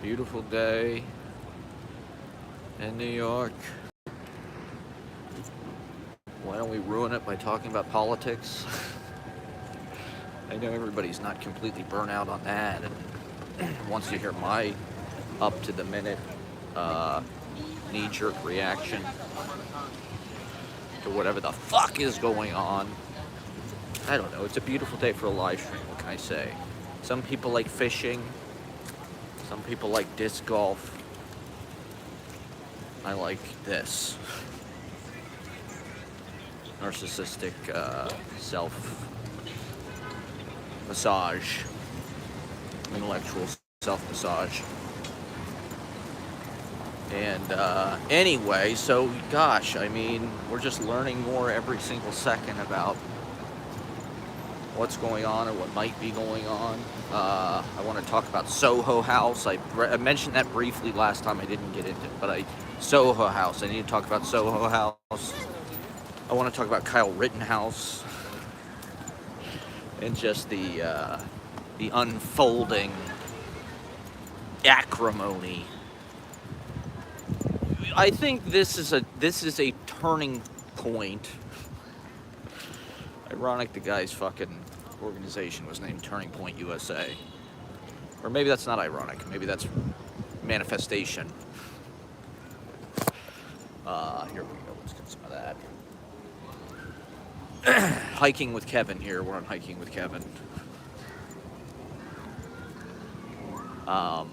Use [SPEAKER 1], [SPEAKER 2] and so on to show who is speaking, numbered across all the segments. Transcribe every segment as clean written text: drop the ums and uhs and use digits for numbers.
[SPEAKER 1] Beautiful day in New York. Why don't we ruin it by talking about politics? I know everybody's not completely burnt out on that and wants to hear my up-to-the-minute knee-jerk reaction to whatever the fuck is going on. I don't know. It's a beautiful day for a live stream. What can I say? Some people like fishing. Some people like disc golf. I like this. Narcissistic self-massage. Intellectual self-massage. And anyway, so gosh, I mean, we're just learning more every single second about what's going on or what might be going on. I want to talk about Soho House. I mentioned that briefly last time. I didn't get into it, but Soho House. I need to talk about Soho House. I want to talk about Kyle Rittenhouse and just the unfolding acrimony. I think this is a turning point. Ironic, the guy's fucking organization was named Turning Point USA. Or maybe that's not ironic. Maybe that's manifestation. Here we go. Let's get some of that. Hiking with Kevin here. We're on Hiking with Kevin. Well,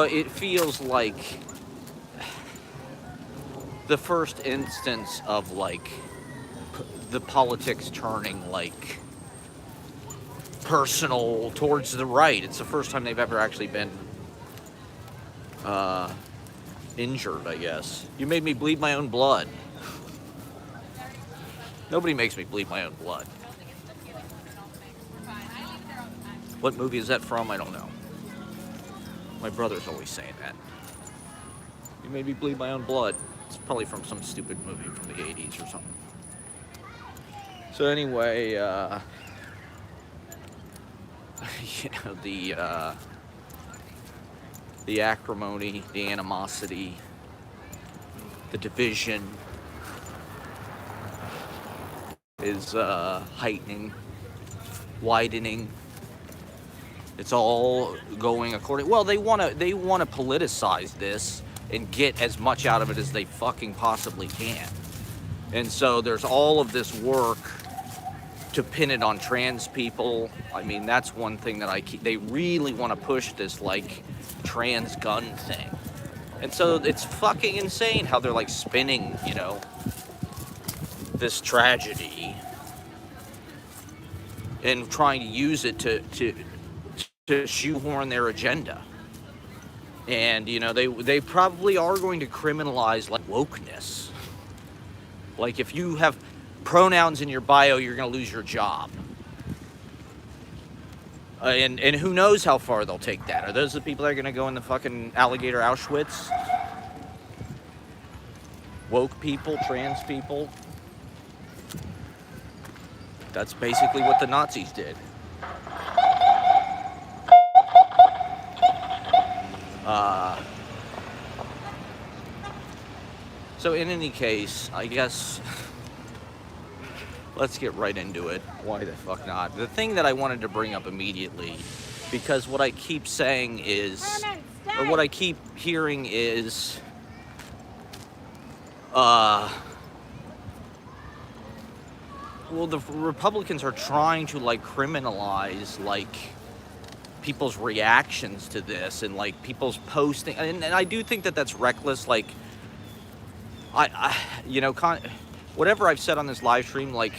[SPEAKER 1] it feels like the first instance of like the politics turning like personal towards the right. It's the first time they've ever actually been injured, I guess. You made me bleed my own blood. Nobody makes me bleed my own blood. What movie is that from? I don't know. My brother's always saying that. You made me bleed my own blood. It's probably from some stupid movie from the 80s or something. So anyway, you know, the acrimony, the animosity, the division is heightening, widening. It's all going according. Well, they want to politicize this and get as much out of it as they fucking possibly can. And so there's all of this work to pin it on trans people. I mean, that's one thing that they really want to push this like trans gun thing. And so it's fucking insane how they're like spinning, you know, this tragedy and trying to use it to shoehorn their agenda. And, you know, they probably are going to criminalize like wokeness. Like if you have pronouns in your bio, you're going to lose your job. And who knows how far they'll take that. Are those the people that are going to go in the fucking alligator Auschwitz? Woke people, trans people. That's basically what the Nazis did. So in any case, I guess, let's get right into it. Why the fuck not? The thing that I wanted to bring up immediately, because what I keep saying is, or what I keep hearing is, well, the Republicans are trying to like criminalize like people's reactions to this and like people's posting, and I do think that that's reckless. Like, I you know, whatever I've said on this live stream, like,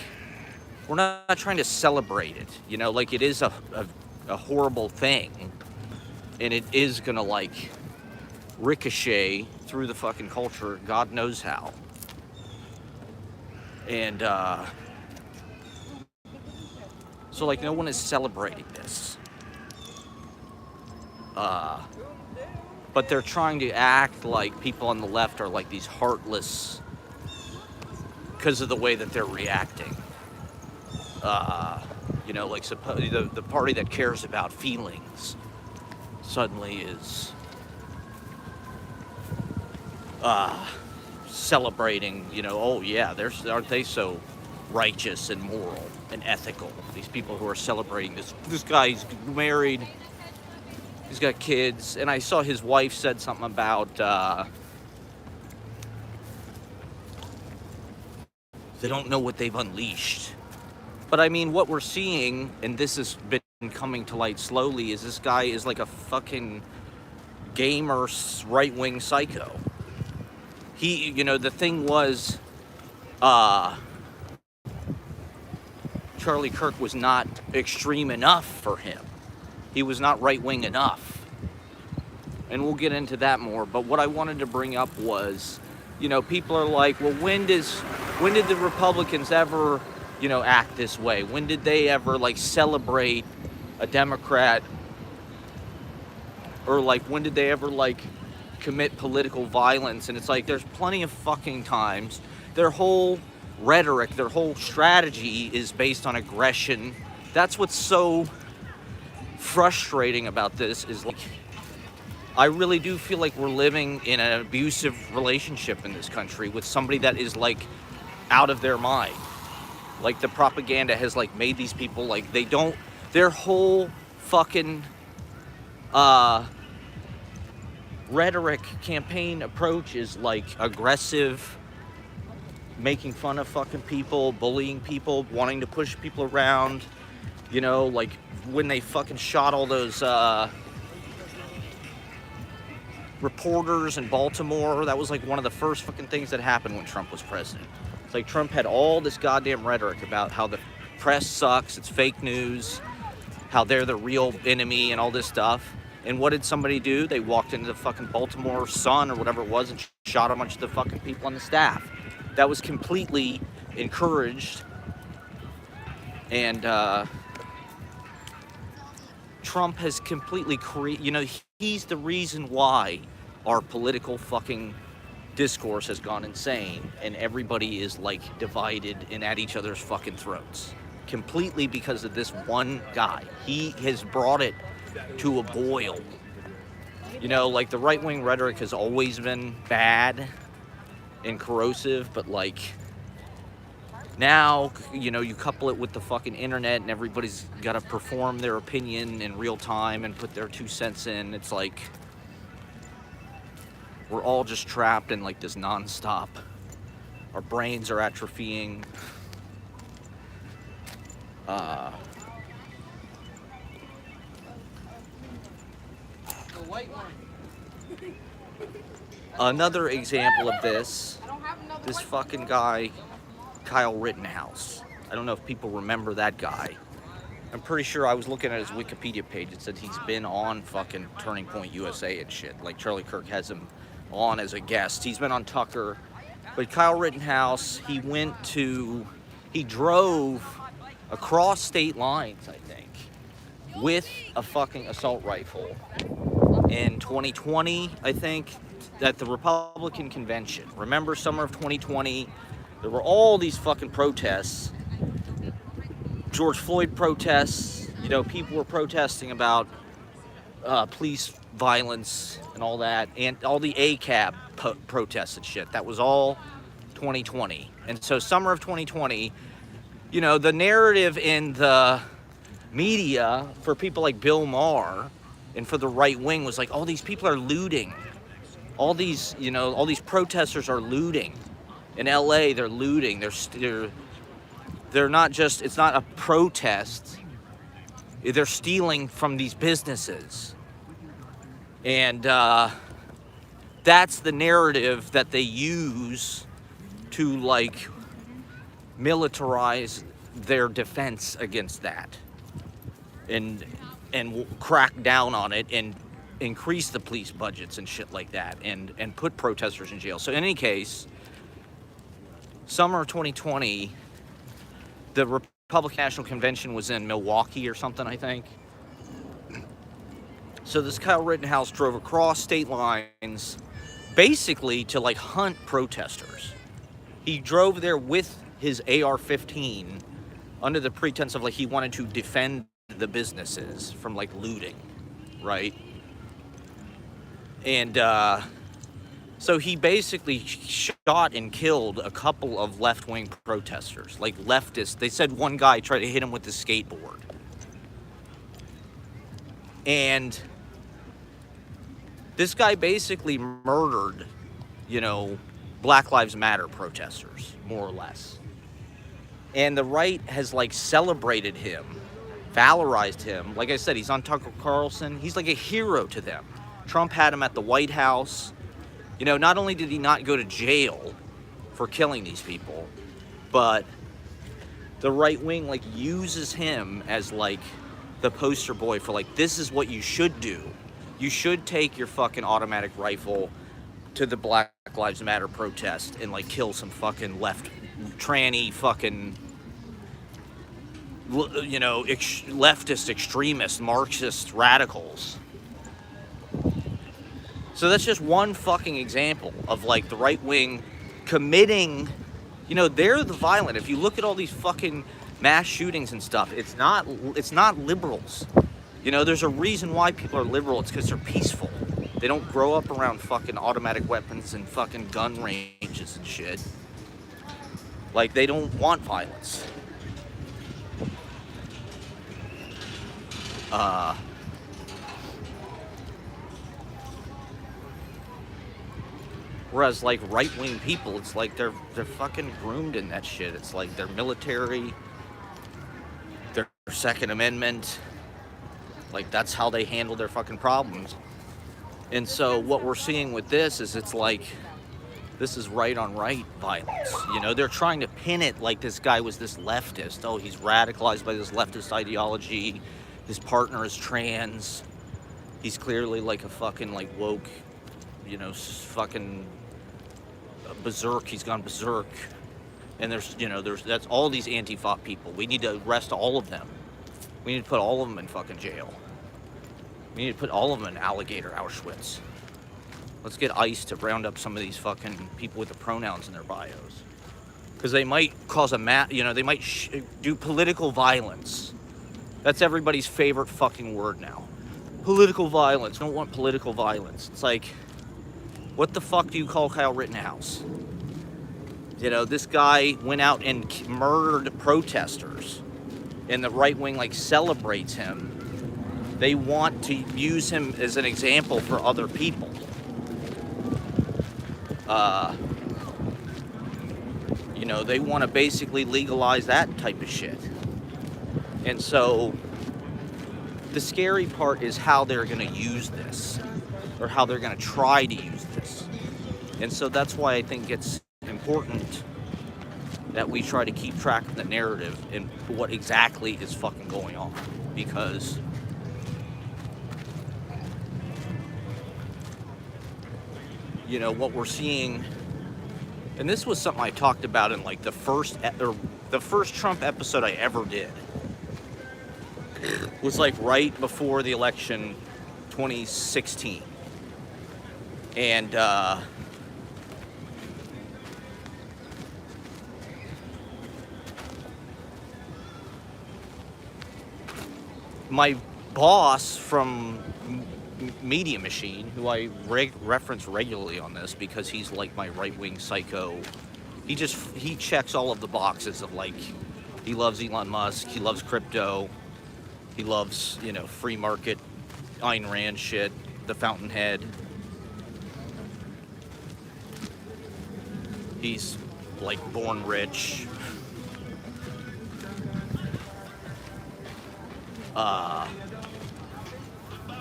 [SPEAKER 1] we're not trying to celebrate it, you know, like it is a horrible thing, and it is gonna like ricochet through the fucking culture, God knows how. And so like no one is celebrating this. But they're trying to act like people on the left are like these heartless because of the way that they're reacting. You know, like the party that cares about feelings suddenly is celebrating, you know, oh yeah, aren't they so righteous and moral and ethical? These people who are celebrating this guy's married, he's got kids, and I saw his wife said something about they don't know what they've unleashed. But I mean, what we're seeing, and this has been coming to light slowly, is this guy is like a fucking gamer right-wing psycho. He, you know, the thing was, Charlie Kirk was not extreme enough for him. He was not right-wing enough. And we'll get into that more. But what I wanted to bring up was, you know, people are like, well, when did the Republicans ever, you know, act this way? When did they ever, like, celebrate a Democrat? Or, like, when did they ever, like, commit political violence? And it's like, there's plenty of fucking times. Their whole rhetoric, their whole strategy is based on aggression. That's what's so frustrating about this, is like, I really do feel like we're living in an abusive relationship in this country with somebody that is, like, out of their mind. Like, the propaganda has, like, made these people, like, they don't, their whole fucking rhetoric campaign approach is, like, aggressive, making fun of fucking people, bullying people, wanting to push people around. You know, like, when they fucking shot all those reporters in Baltimore, that was, like, one of the first fucking things that happened when Trump was president. It's like Trump had all this goddamn rhetoric about how the press sucks, it's fake news, how they're the real enemy and all this stuff. And what did somebody do? They walked into the fucking Baltimore Sun or whatever it was and shot a bunch of the fucking people on the staff. That was completely encouraged. And Trump has completely created, you know, he's the reason why our political fucking discourse has gone insane and everybody is, like, divided and at each other's fucking throats. Completely because of this one guy. He has brought it to a boil. You know, like, the right-wing rhetoric has always been bad and corrosive, but, like, now, you know, you couple it with the fucking internet and everybody's got to perform their opinion in real time and put their 2 cents in. It's like we're all just trapped in, like, this nonstop. Our brains are atrophying. Another example of this fucking guy, Kyle Rittenhouse. I don't know if people remember that guy. I'm pretty sure I was looking at his Wikipedia page. It said he's been on fucking Turning Point USA and shit. Like, Charlie Kirk has him on as a guest. He's been on Tucker. But Kyle Rittenhouse, he drove across state lines, I think, with a fucking assault rifle in 2020, I think, at the Republican convention. Remember, summer of 2020, there were all these fucking protests, George Floyd protests, you know, people were protesting about police violence and all that, and all the ACAB protests and shit. That was all 2020. And so summer of 2020, you know, the narrative in the media for people like Bill Maher and for the right wing was like, oh, these people are looting. All these, you know, all these protesters are looting. In LA, they're looting. They're not just, it's not a protest. They're stealing from these businesses. And that's the narrative that they use to, like, militarize their defense against that. And crack down on it and increase the police budgets and shit like that and put protesters in jail. So in any case, summer of 2020, the Republican National Convention was in Milwaukee or something, I think. So this Kyle Rittenhouse drove across state lines basically to, like, hunt protesters. He drove there with his AR-15 under the pretense of like he wanted to defend the businesses from like looting, right? And so he basically shot and killed a couple of left-wing protesters, like leftists. They said one guy tried to hit him with his skateboard. And this guy basically murdered, you know, Black Lives Matter protesters, more or less. And the right has like celebrated him, valorized him. Like I said, he's on Tucker Carlson. He's like a hero to them. Trump had him at the White House. You know, not only did he not go to jail for killing these people, but the right wing like uses him as like the poster boy for like, this is what you should do. You should take your fucking automatic rifle to the Black Lives Matter protest and like kill some fucking left tranny fucking, you know, leftist extremists, Marxist radicals. So that's just one fucking example of like the right wing committing, you know, they're the violent. If you look at all these fucking mass shootings and stuff, it's not liberals. You know, there's a reason why people are liberal. It's because they're peaceful. They don't grow up around fucking automatic weapons and fucking gun ranges and shit. Like, they don't want violence. Whereas, like, right-wing people, it's like they're fucking groomed in that shit. It's like their military, their Second Amendment, like, that's how they handle their fucking problems. And so what we're seeing with this is it's like, this is right-on-right violence. You know, they're trying to pin it like this guy was this leftist. Oh, he's radicalized by this leftist ideology. His partner is trans. He's clearly like a fucking, like, woke, you know, fucking berserk. He's gone berserk. And there's, you know, that's all these Antifa people. We need to arrest all of them. We need to put all of them in fucking jail. We need to put all of them in alligator Auschwitz. Let's get ICE to round up some of these fucking people with the pronouns in their bios. Because they might cause you know, they might do political violence. That's everybody's favorite fucking word now. Political violence. Don't want political violence. It's like, what the fuck do you call Kyle Rittenhouse? You know, this guy went out and murdered protesters. And the right wing, like, celebrates him. They want to use him as an example for other people. You know, they want to basically legalize that type of shit. And so the scary part is how they're going to use this, or how they're going to try to use this. And so that's why I think it's important that we try to keep track of the narrative and what exactly is fucking going on. Because you know, what we're seeing, and this was something I talked about in like the first Trump episode I ever did, was like right before the election 2016. And my boss from Media Machine, who I reference regularly on this because he's like my right-wing psycho, he checks all of the boxes of like, he loves Elon Musk, he loves crypto, he loves, you know, free market, Ayn Rand shit, the Fountainhead. He's like born rich.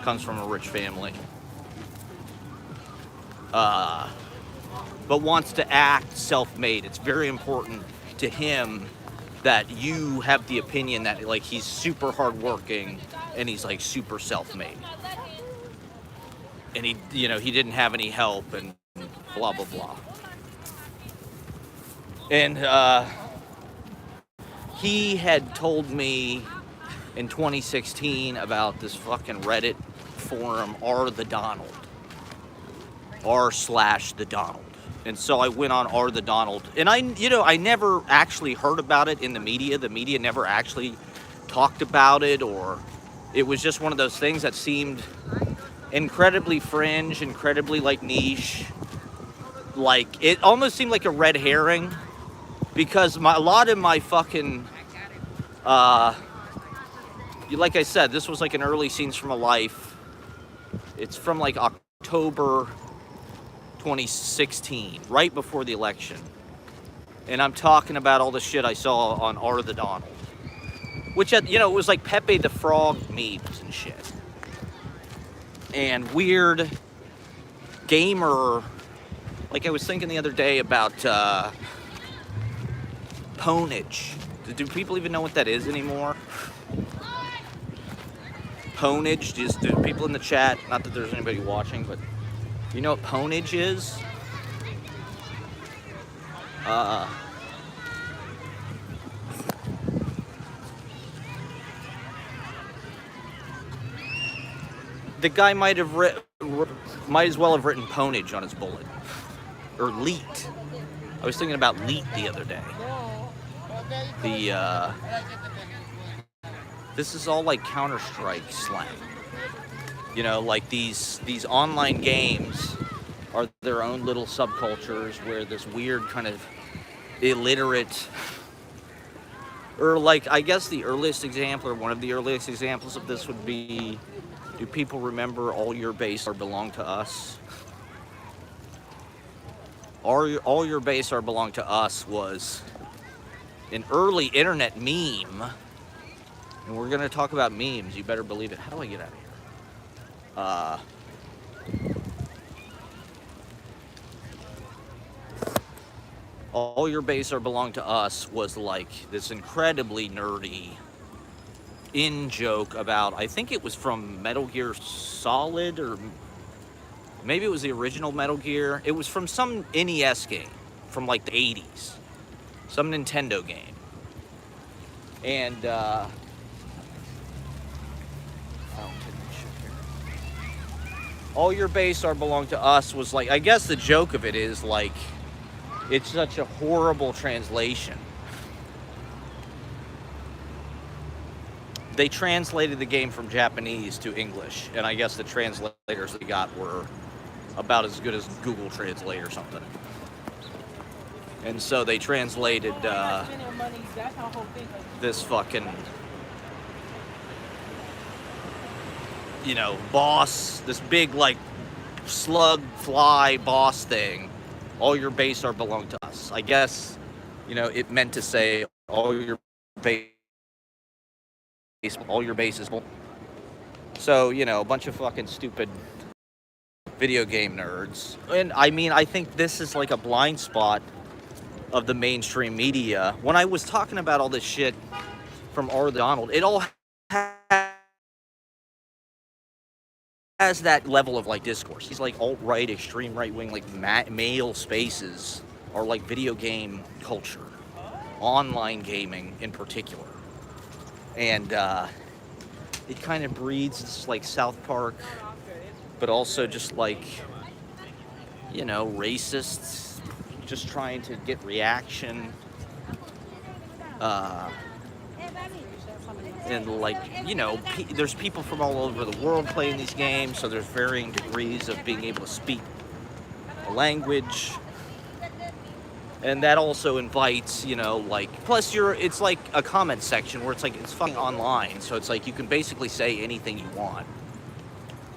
[SPEAKER 1] Comes from a rich family. But wants to act self-made. It's very important to him that you have the opinion that like he's super hardworking and he's like super self-made. And he, you know, he didn't have any help and blah, blah, blah. And he had told me in 2016 about this fucking Reddit forum, r/the Donald. r/the Donald. And so I went on R the Donald, and I never actually heard about it in the media. The media never actually talked about it, or it was just one of those things that seemed incredibly fringe, incredibly like niche. Like it almost seemed like a red herring, because a lot of my fucking, like I said, this was like an early scenes from a life. It's from like October 2016, right before the election. And I'm talking about all the shit I saw on R the Donald, which it was like Pepe the Frog memes and shit, and weird gamer. Like I was thinking the other day about pwnage. Do people even know what that is anymore? Pwnage. Do people in the chat? Not that there's anybody watching, but you know what pwnage is? The guy might as well have written pwnage on his bullet, or leet. I was thinking about leet the other day. This is all like Counter-Strike slang. Like these online games are their own little subcultures where this weird kind of illiterate, or like, I guess the earliest example, or one of the earliest examples of this would be, do people remember All Your Base Are Belong to Us? All Your Base Are Belong to Us was an early internet meme. And we're going to talk about memes, you better believe it. How do I get out of here? All Your Base Are Belong to Us was like this incredibly nerdy in-joke about, I think it was from Metal Gear Solid, or maybe it was the original Metal Gear. It was from some NES game from like the 80s. Some Nintendo game. And, All Your Base Are Belong to Us was like, I guess the joke of it is like, it's such a horrible translation. They translated the game from Japanese to English, and I guess the translators they got were about as good as Google Translate or something. And so they translated this fucking, boss, this big like slug fly boss thing. All your base are belong to us. I guess, it meant to say all your bases. So, a bunch of fucking stupid video game nerds. And I mean, I think this is like a blind spot of the mainstream media. When I was talking about all this shit from R. Donald, it all has that level of like discourse. He's like alt-right, extreme right-wing, like male spaces are like video game culture, online gaming in particular. And it kind of breeds this like South Park, but also just like, racists just trying to get reaction. And like, there's people from all over the world playing these games, so there's varying degrees of being able to speak a language. And that also invites, plus it's like a comment section where it's like, it's fucking online, so it's like you can basically say anything you want.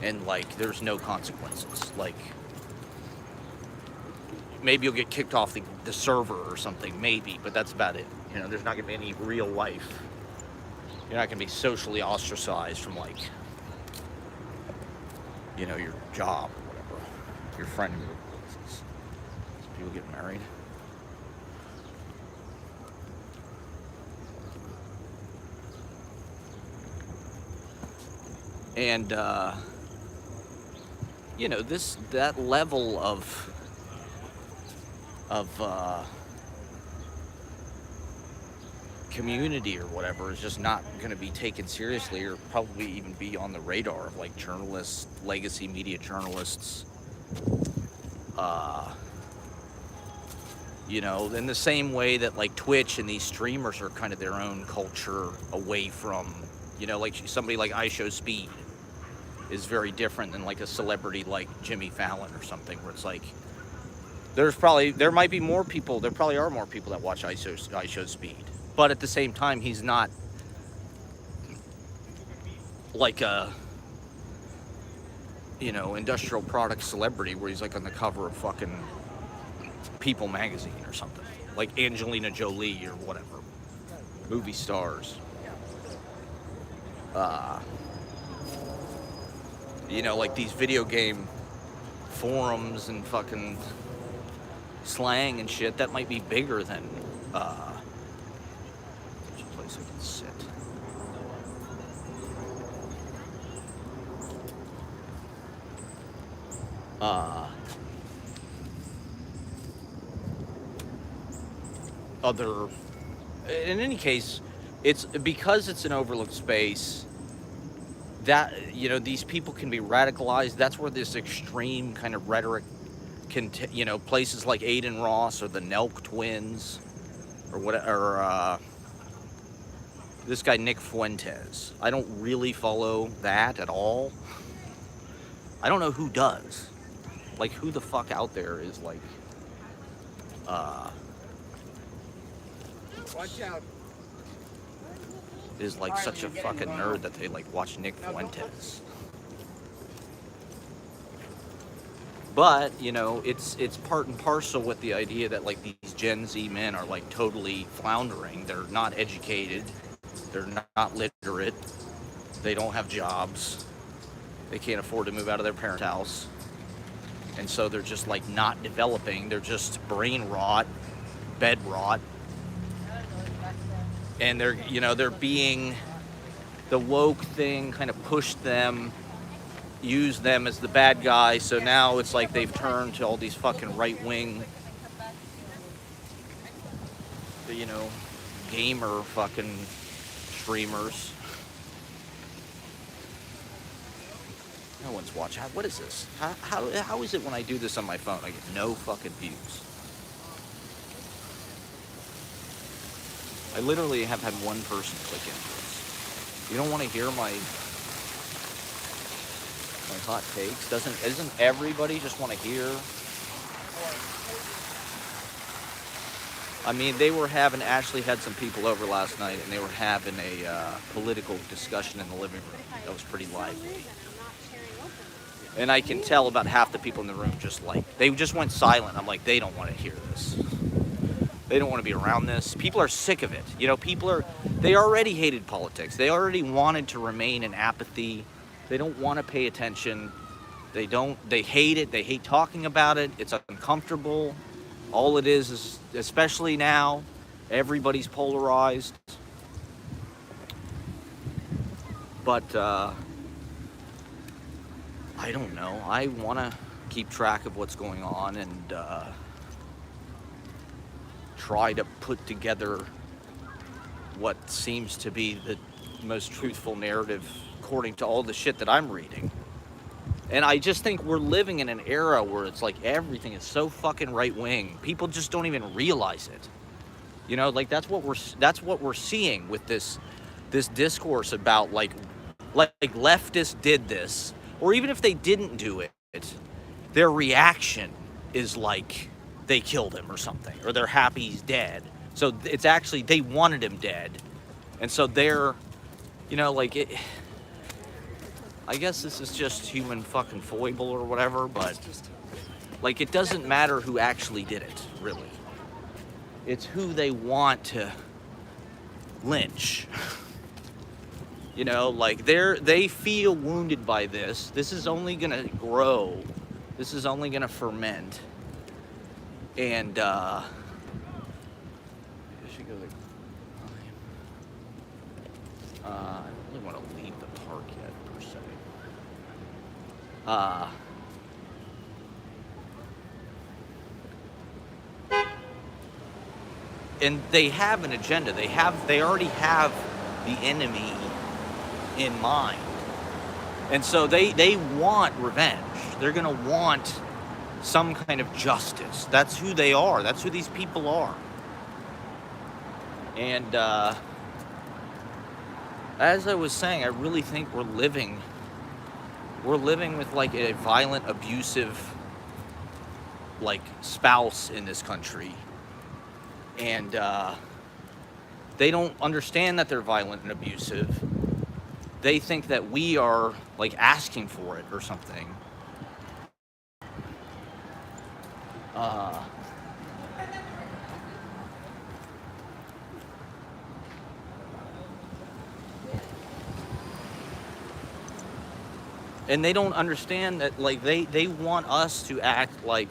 [SPEAKER 1] And like, there's no consequences. Like, maybe you'll get kicked off the server or something, maybe, but that's about it. There's not gonna be any real life. You're not going to be socially ostracized from, like, your job or whatever. Your friend workplaces. People get married. And, that level of community or whatever is just not going to be taken seriously, or probably even be on the radar of like journalists, legacy media journalists, You know, in the same way that like Twitch and these streamers are kind of their own culture away from, you know, like somebody like IShowSpeed is very different than like a celebrity like Jimmy Fallon or something, where it's like there might be more people, there probably are more people that watch IShowSpeed, but at the same time he's not like a, you know, industrial product celebrity where he's like on the cover of fucking People magazine or something, like Angelina Jolie or whatever, movie stars. You know, like these video game forums and fucking slang and shit that might be bigger than there's a place I can sit. Other, in any case, it's because it's an overlooked space that, you know, these people can be radicalized. That's where this extreme kind of rhetoric can, you know, places like Aiden Ross or the Nelk twins or whatever, this guy Nick Fuentes. I don't really follow that at all. I don't know who does. Like, who the fuck out there is like,
[SPEAKER 2] watch out.
[SPEAKER 1] Is like such a fucking nerd that they like watch Nick Fuentes. But, you know, it's part and parcel with the idea that like these Gen Z men are like totally floundering. They're not educated. They're not literate. They don't have jobs. They can't afford to move out of their parents' house. And so they're just like not developing. They're just brain rot, bed rot. And they're, you know, they're being, the woke thing kind of pushed them, used them as the bad guy. So now it's like they've turned to all these fucking right-wing, you know, gamer fucking streamers. No one's watching. What is this? How is it when I do this on my phone? I get no fucking views. I literally have had one person click into this. You don't want to hear my hot takes? Isn't everybody just want to hear? I mean, Ashley had some people over last night, and they were having a political discussion in the living room. That was pretty lively. And I can tell about half the people in the room they just went silent. I'm like, they don't want to hear this. They don't want to be around this. People are sick of it. You know, they already hated politics. They already wanted to remain in apathy. They don't want to pay attention. They hate it. They hate talking about it. It's uncomfortable. All it is, especially now, everybody's polarized. But, I don't know. I want to keep track of what's going on and, try to put together what seems to be the most truthful narrative according to all the shit that I'm reading. And I just think we're living in an era where it's like everything is so fucking right wing. People just don't even realize it. You know, like that's what we're seeing with this discourse about like leftists did this, or even if they didn't do it, their reaction is like they killed him or something, or they're happy he's dead. So it's actually, they wanted him dead. And so they're, you know, like it, I guess this is just human fucking foible or whatever, but like it doesn't matter who actually did it, really. It's who they want to lynch. You know, like they feel wounded by this. This is only gonna grow. This is only gonna ferment. And I should go I don't really want to leave the park yet, per se. And they have an agenda. They already have the enemy in mind. And so they want revenge. They're gonna want some kind of justice. That's who they are. That's who these people are. And as I was saying, I really think we're living with like a violent, abusive, like, spouse in this country. And they don't understand that they're violent and abusive. They think that we are like asking for it or something. And they don't understand that, like, they want us to act like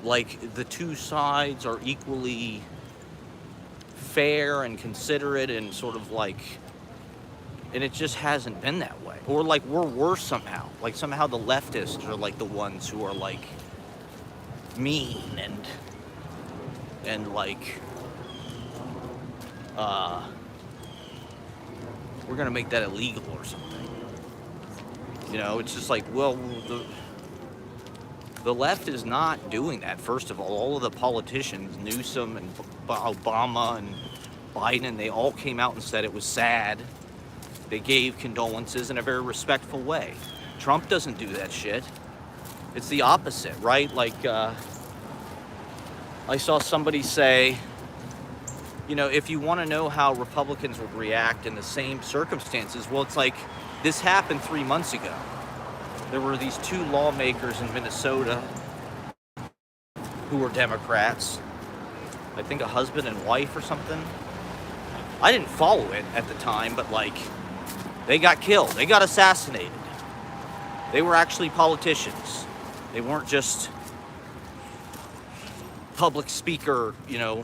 [SPEAKER 1] the two sides are equally fair and considerate and sort of like, and it just hasn't been that way. Or like we're worse somehow. Like somehow the leftists are like the ones who are like mean and like we're gonna make that illegal or something. You know, it's just like, well, the left is not doing that. First of all of the politicians, Newsom and Obama and Biden, they all came out and said it was sad. They gave condolences in a very respectful way. Trump doesn't do that shit. It's the opposite, right? Like, I saw somebody say, you know, if you want to know how Republicans would react in the same circumstances, well, it's like, this happened 3 months ago. There were these two lawmakers in Minnesota who were Democrats. I think a husband and wife or something. I didn't follow it at the time, but like, they got killed. They got assassinated. They were actually politicians. They weren't just public speaker, you know,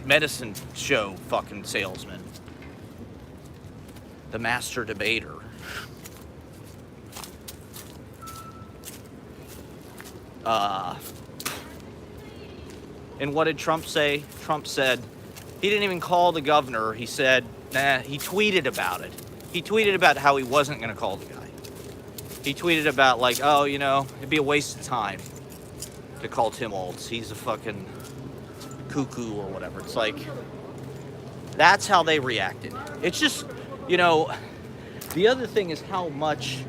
[SPEAKER 1] medicine show fucking salesmen. The master debater. And what did Trump say? Trump said, he didn't even call the governor. He said, nah, he tweeted about it. He tweeted about how he wasn't going to call the guy. He tweeted about like, oh, you know, it'd be a waste of time to call Tim Walz. He's a fucking cuckoo or whatever. It's like, that's how they reacted. It's just, you know, the other thing is how much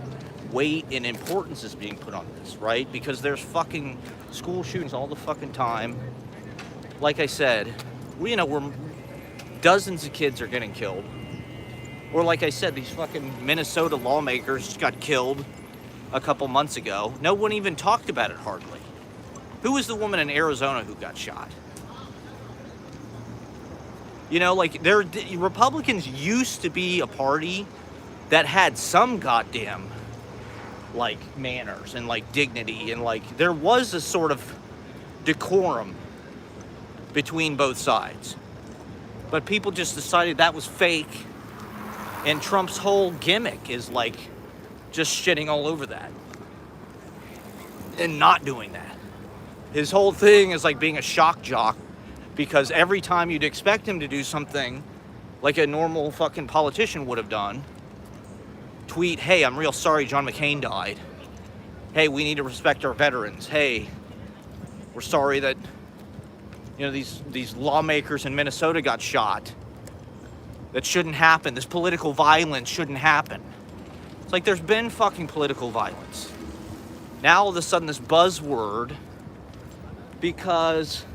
[SPEAKER 1] weight and importance is being put on this, right? Because there's fucking school shootings all the fucking time. Like I said, we're dozens of kids are getting killed. Or like I said, these fucking Minnesota lawmakers got killed a couple months ago. No one even talked about it hardly. Who was the woman in Arizona who got shot? You know, like, Republicans used to be a party that had some goddamn, like, manners and, like, dignity. And, like, there was a sort of decorum between both sides. But people just decided that was fake. And Trump's whole gimmick is, like, just shitting all over that. And not doing that. His whole thing is, like, being a shock jock. Because every time you'd expect him to do something like a normal fucking politician would have done, tweet, hey, I'm real sorry John McCain died. Hey, we need to respect our veterans. Hey, we're sorry that, you know, these lawmakers in Minnesota got shot. That shouldn't happen. This political violence shouldn't happen. It's like, there's been fucking political violence. Now all of a sudden this buzzword, because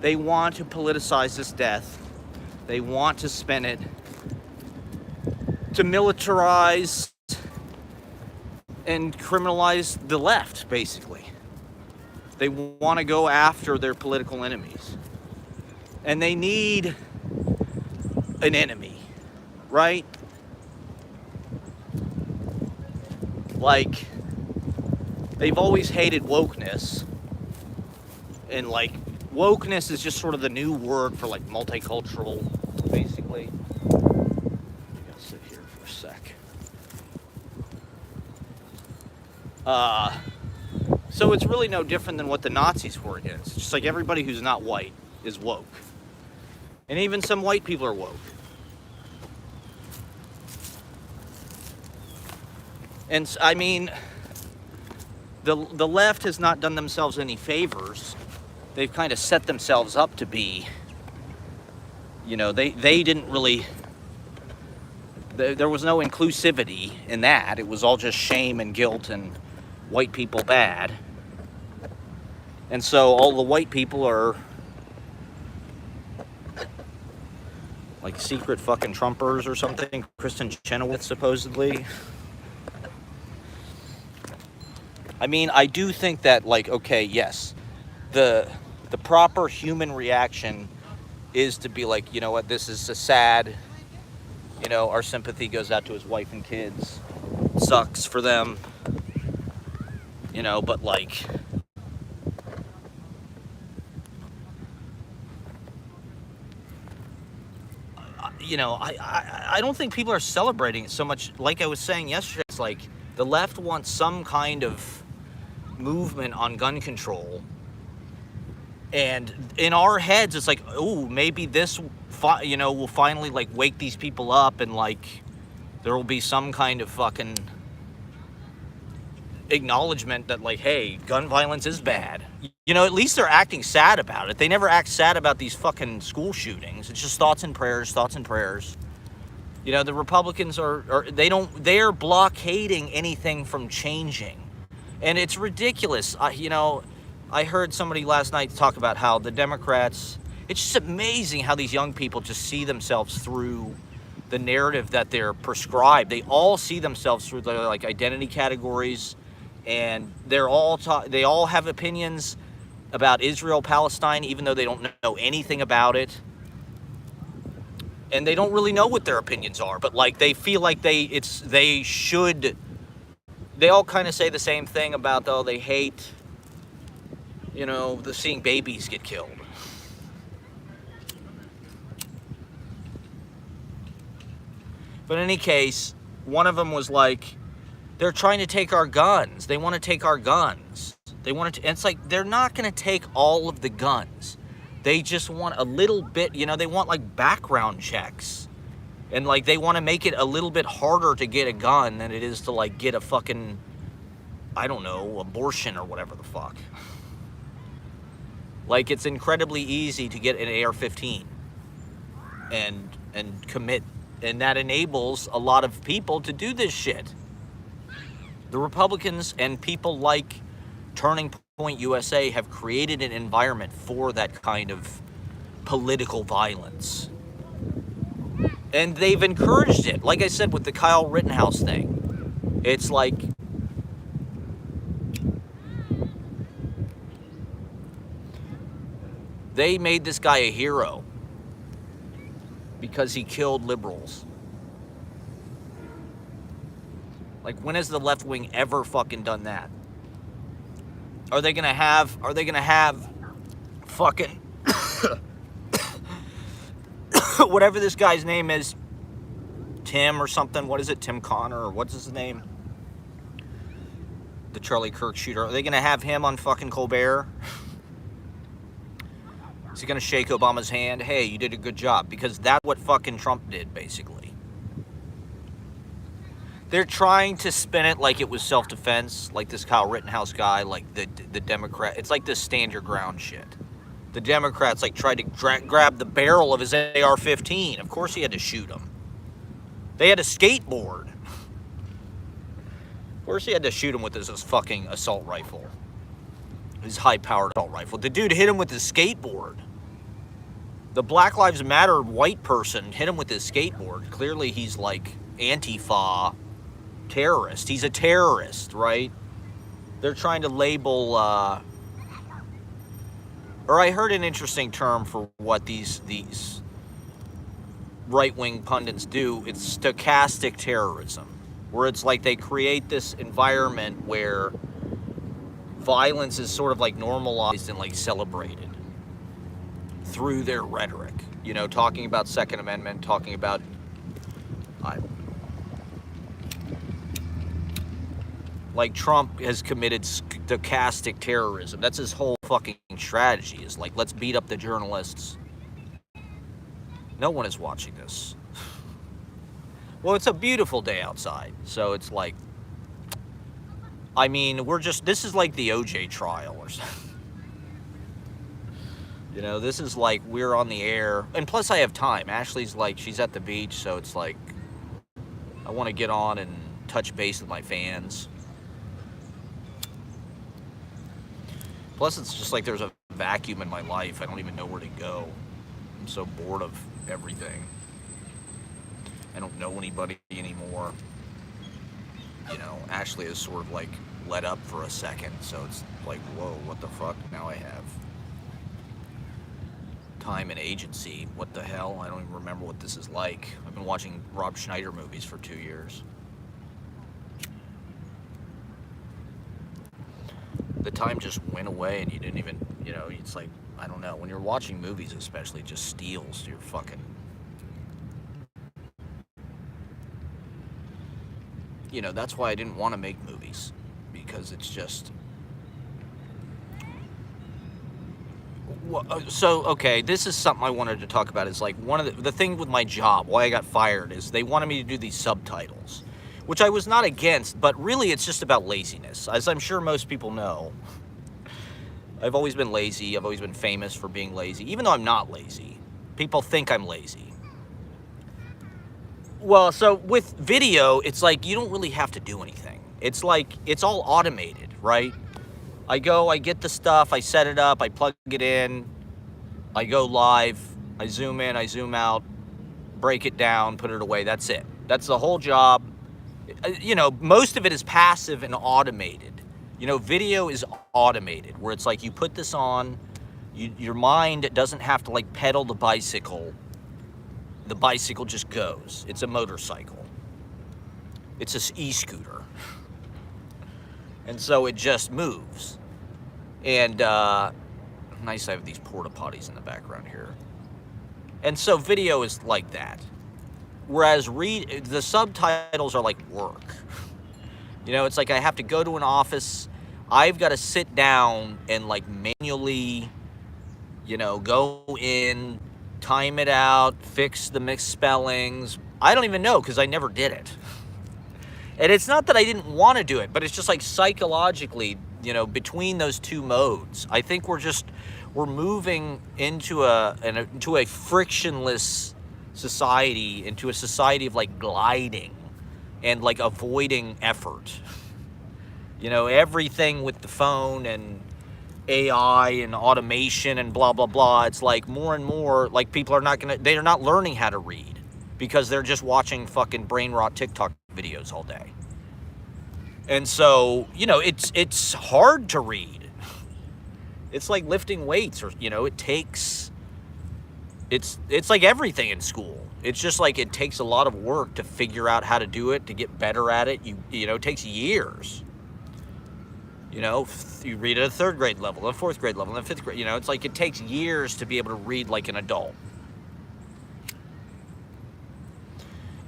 [SPEAKER 1] they want to politicize this death. They want to spin it to militarize and criminalize the left, basically. They want to go after their political enemies. And they need an enemy, right? Like, they've always hated wokeness. And, like, wokeness is just sort of the new word for, like, multicultural, basically. I'm gonna sit here for a sec. So it's really no different than what the Nazis were against. It's just like everybody who's not white is woke. And even some white people are woke. And I mean, the left has not done themselves any favors. They've kind of set themselves up to be, they didn't really, there was no inclusivity in that. It was all just shame and guilt and white people bad. And so all the white people are like secret fucking Trumpers or something. Kristen Chenoweth, supposedly. I mean, I do think that, like, okay, yes, the proper human reaction is to be like, you know what, this is a sad, our sympathy goes out to his wife and kids. Sucks for them. But like, I don't think people are celebrating it so much. Like I was saying yesterday, it's like the left wants some kind of movement on gun control. And in our heads, it's like, oh, maybe this, will finally, like, wake these people up and, like, there will be some kind of fucking acknowledgement that, like, hey, gun violence is bad. At least they're acting sad about it. They never act sad about these fucking school shootings. It's just thoughts and prayers. The Republicans they're blockading anything from changing. And it's ridiculous. I heard somebody last night talk about how the Democrats, it's just amazing how these young people just see themselves through the narrative that they're prescribed. They all see themselves through their, like, identity categories, and they all have opinions about Israel, Palestine, even though they don't know anything about it. And they don't really know what their opinions are, but, like, they feel like they all kind of say the same thing about, they hate, seeing babies get killed. But in any case, one of them was like, they're trying to take our guns. They want to take our guns. And it's like, they're not going to take all of the guns. They just want a little bit, they want, like, background checks. And, like, they want to make it a little bit harder to get a gun than it is to, like, get a fucking, I don't know, abortion or whatever the fuck. Like, it's incredibly easy to get an AR-15 and commit. And that enables a lot of people to do this shit. The Republicans and people like Turning Point USA have created an environment for that kind of political violence. And they've encouraged it. Like I said, with the Kyle Rittenhouse thing. It's like, they made this guy a hero because he killed liberals. Like, when has the left wing ever fucking done that? Are they gonna have fucking whatever this guy's name is, Tim or something? What is it, Tim Connor, or what's his name? The Charlie Kirk shooter. Are they gonna have him on fucking Colbert? Is he gonna shake Obama's hand? Hey, you did a good job. Because that's what fucking Trump did, basically. They're trying to spin it like it was self-defense, like this Kyle Rittenhouse guy, like the Democrat. It's like this stand your ground shit. The Democrats, like, tried to grab the barrel of his AR-15. Of course he had to shoot him. They had a skateboard. Of course he had to shoot him with his fucking assault rifle. His high-powered assault rifle. The dude hit him with his skateboard. The Black Lives Matter white person hit him with his skateboard. Clearly he's, like, Antifa terrorist. He's a terrorist, right? They're trying to label, or I heard an interesting term for what these right-wing pundits do. It's stochastic terrorism, where it's like they create this environment where violence is sort of, like, normalized and, like, celebrated through their rhetoric. Talking about Second Amendment, talking about like, Trump has committed stochastic terrorism. That's his whole fucking strategy, is like, let's beat up the journalists. No one is watching this. Well, it's a beautiful day outside, so it's like, I mean, this is like the OJ trial or something. This is like we're on the air. And plus, I have time. Ashley's like, she's at the beach, so it's like, I want to get on and touch base with my fans. Plus, it's just like there's a vacuum in my life. I don't even know where to go. I'm so bored of everything. I don't know anybody anymore. Ashley is sort of like let up for a second, so it's like, whoa, what the fuck? Now I have time and agency. What the hell? I don't even remember what this is like. I've been watching Rob Schneider movies for 2 years. The time just went away and you didn't even, it's like, I don't know. When you're watching movies especially, it just steals your fucking... that's why I didn't want to make movies. Because it's just... So, okay, this is something I wanted to talk about. Is like one of the thing with my job, why I got fired, is they wanted me to do these subtitles, which I was not against, but really it's just about laziness. As I'm sure most people know, I've always been lazy. I've always been famous for being lazy, even though I'm not lazy. People think I'm lazy. Well, so with video, it's like you don't really have to do anything. It's like it's all automated, right? I go, I get the stuff, I set it up, I plug it in, I go live, I zoom in, I zoom out, break it down, put it away. That's it. That's the whole job. Most of it is passive and automated. Video is automated, where it's like you put this on, your mind doesn't have to like pedal the bicycle. The bicycle just goes. It's a motorcycle. It's an e-scooter. And so it just moves. And nice I have these porta potties in the background here. And so video is like that. Whereas the subtitles are like work. It's like I have to go to an office. I've got to sit down and like manually, go in, time it out, fix the mixed spellings. I don't even know because I never did it. And it's not that I didn't want to do it, but it's just like psychologically, between those two modes, I think we're moving into a frictionless society, into a society of like gliding and like avoiding effort. Everything with the phone and AI and automation and blah, blah, blah. It's like more and more like people they're not learning how to read because they're just watching fucking brain rot TikTok videos all day. And so, it's hard to read. It's like lifting weights, or, it's like everything in school. It's just like it takes a lot of work to figure out how to do it, to get better at it. It takes years. You read at a 3rd grade level, a 4th grade level, and a 5th grade. It's like it takes years to be able to read like an adult.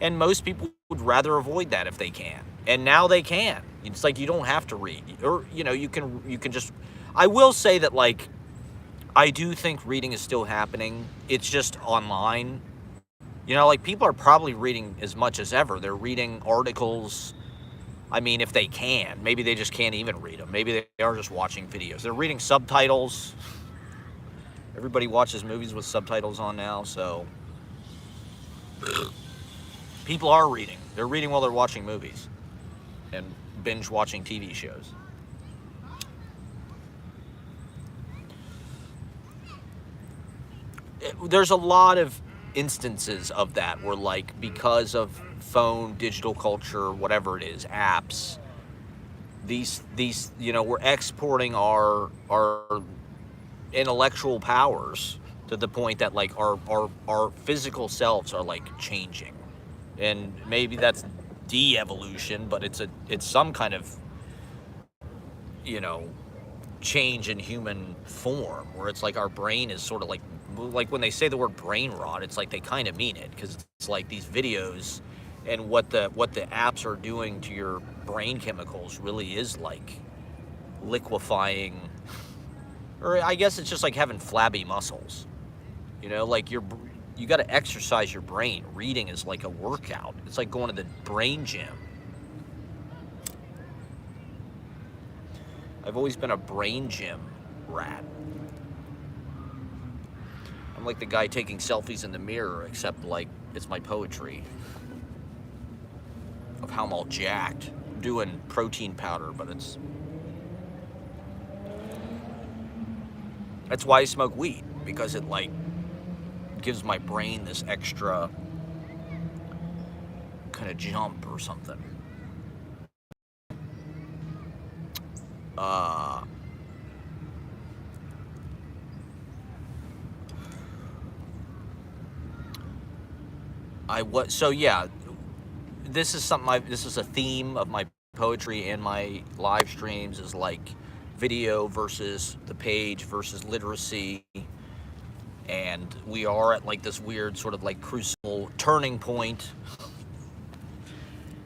[SPEAKER 1] And most people would rather avoid that if they can. And now they can. It's like you don't have to read. Or, you can just... I will say that, like, I do think reading is still happening. It's just online. Like, people are probably reading as much as ever. They're reading articles. I mean, if they can. Maybe they just can't even read them. Maybe they are just watching videos. They're reading subtitles. Everybody watches movies with subtitles on now, so... People are reading. They're reading while they're watching movies and binge watching TV shows. There's a lot of instances of that where, like, because of phone, digital culture, whatever it is, apps, these we're exporting our intellectual powers to the point that, like, our physical selves are, like, changing. And maybe that's de-evolution, but it's some kind of, change in human form, where it's like our brain is sort of like when they say the word brain rot, it's like they kind of mean it, because it's like these videos and what the apps are doing to your brain chemicals really is like liquefying, or I guess it's just like having flabby muscles. Like you got to exercise your brain. Reading is like a workout. It's like going to the brain gym. I've always been a brain gym rat. I'm like the guy taking selfies in the mirror, except like it's my poetry of how I'm all jacked. I'm doing protein powder, but that's why I smoke weed, because it like gives my brain this extra kind of jump or something. So yeah, this is something this is a theme of my poetry and my live streams, is like video versus the page versus literacy. And we are at like this weird sort of like crucible turning point.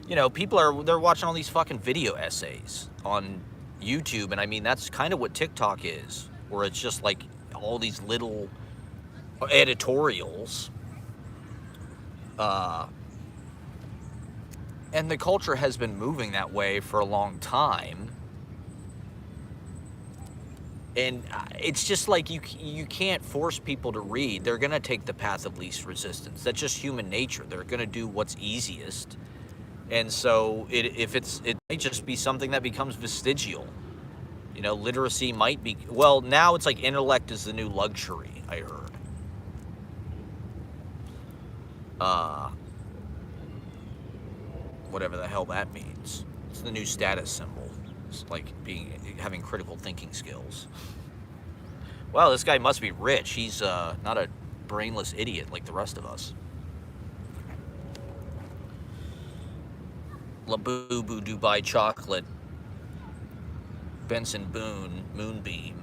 [SPEAKER 1] You know, they're watching all these fucking video essays on YouTube, and I mean that's kind of what TikTok is, where it's just like all these little editorials. And the culture has been moving that way for a long time. And it's just like you can't force people to read. They're going to take the path of least resistance. That's just human nature. They're going to do what's easiest. And so it might just be something that becomes vestigial. You know, literacy might be, well, now it's like intellect is the new luxury, I heard. Whatever the hell that means. It's the new status symbol. It's like having critical thinking skills. Well, this guy must be rich. He's not a brainless idiot like the rest of us. Labubu Dubai Chocolate, Benson Boone, Moonbeam.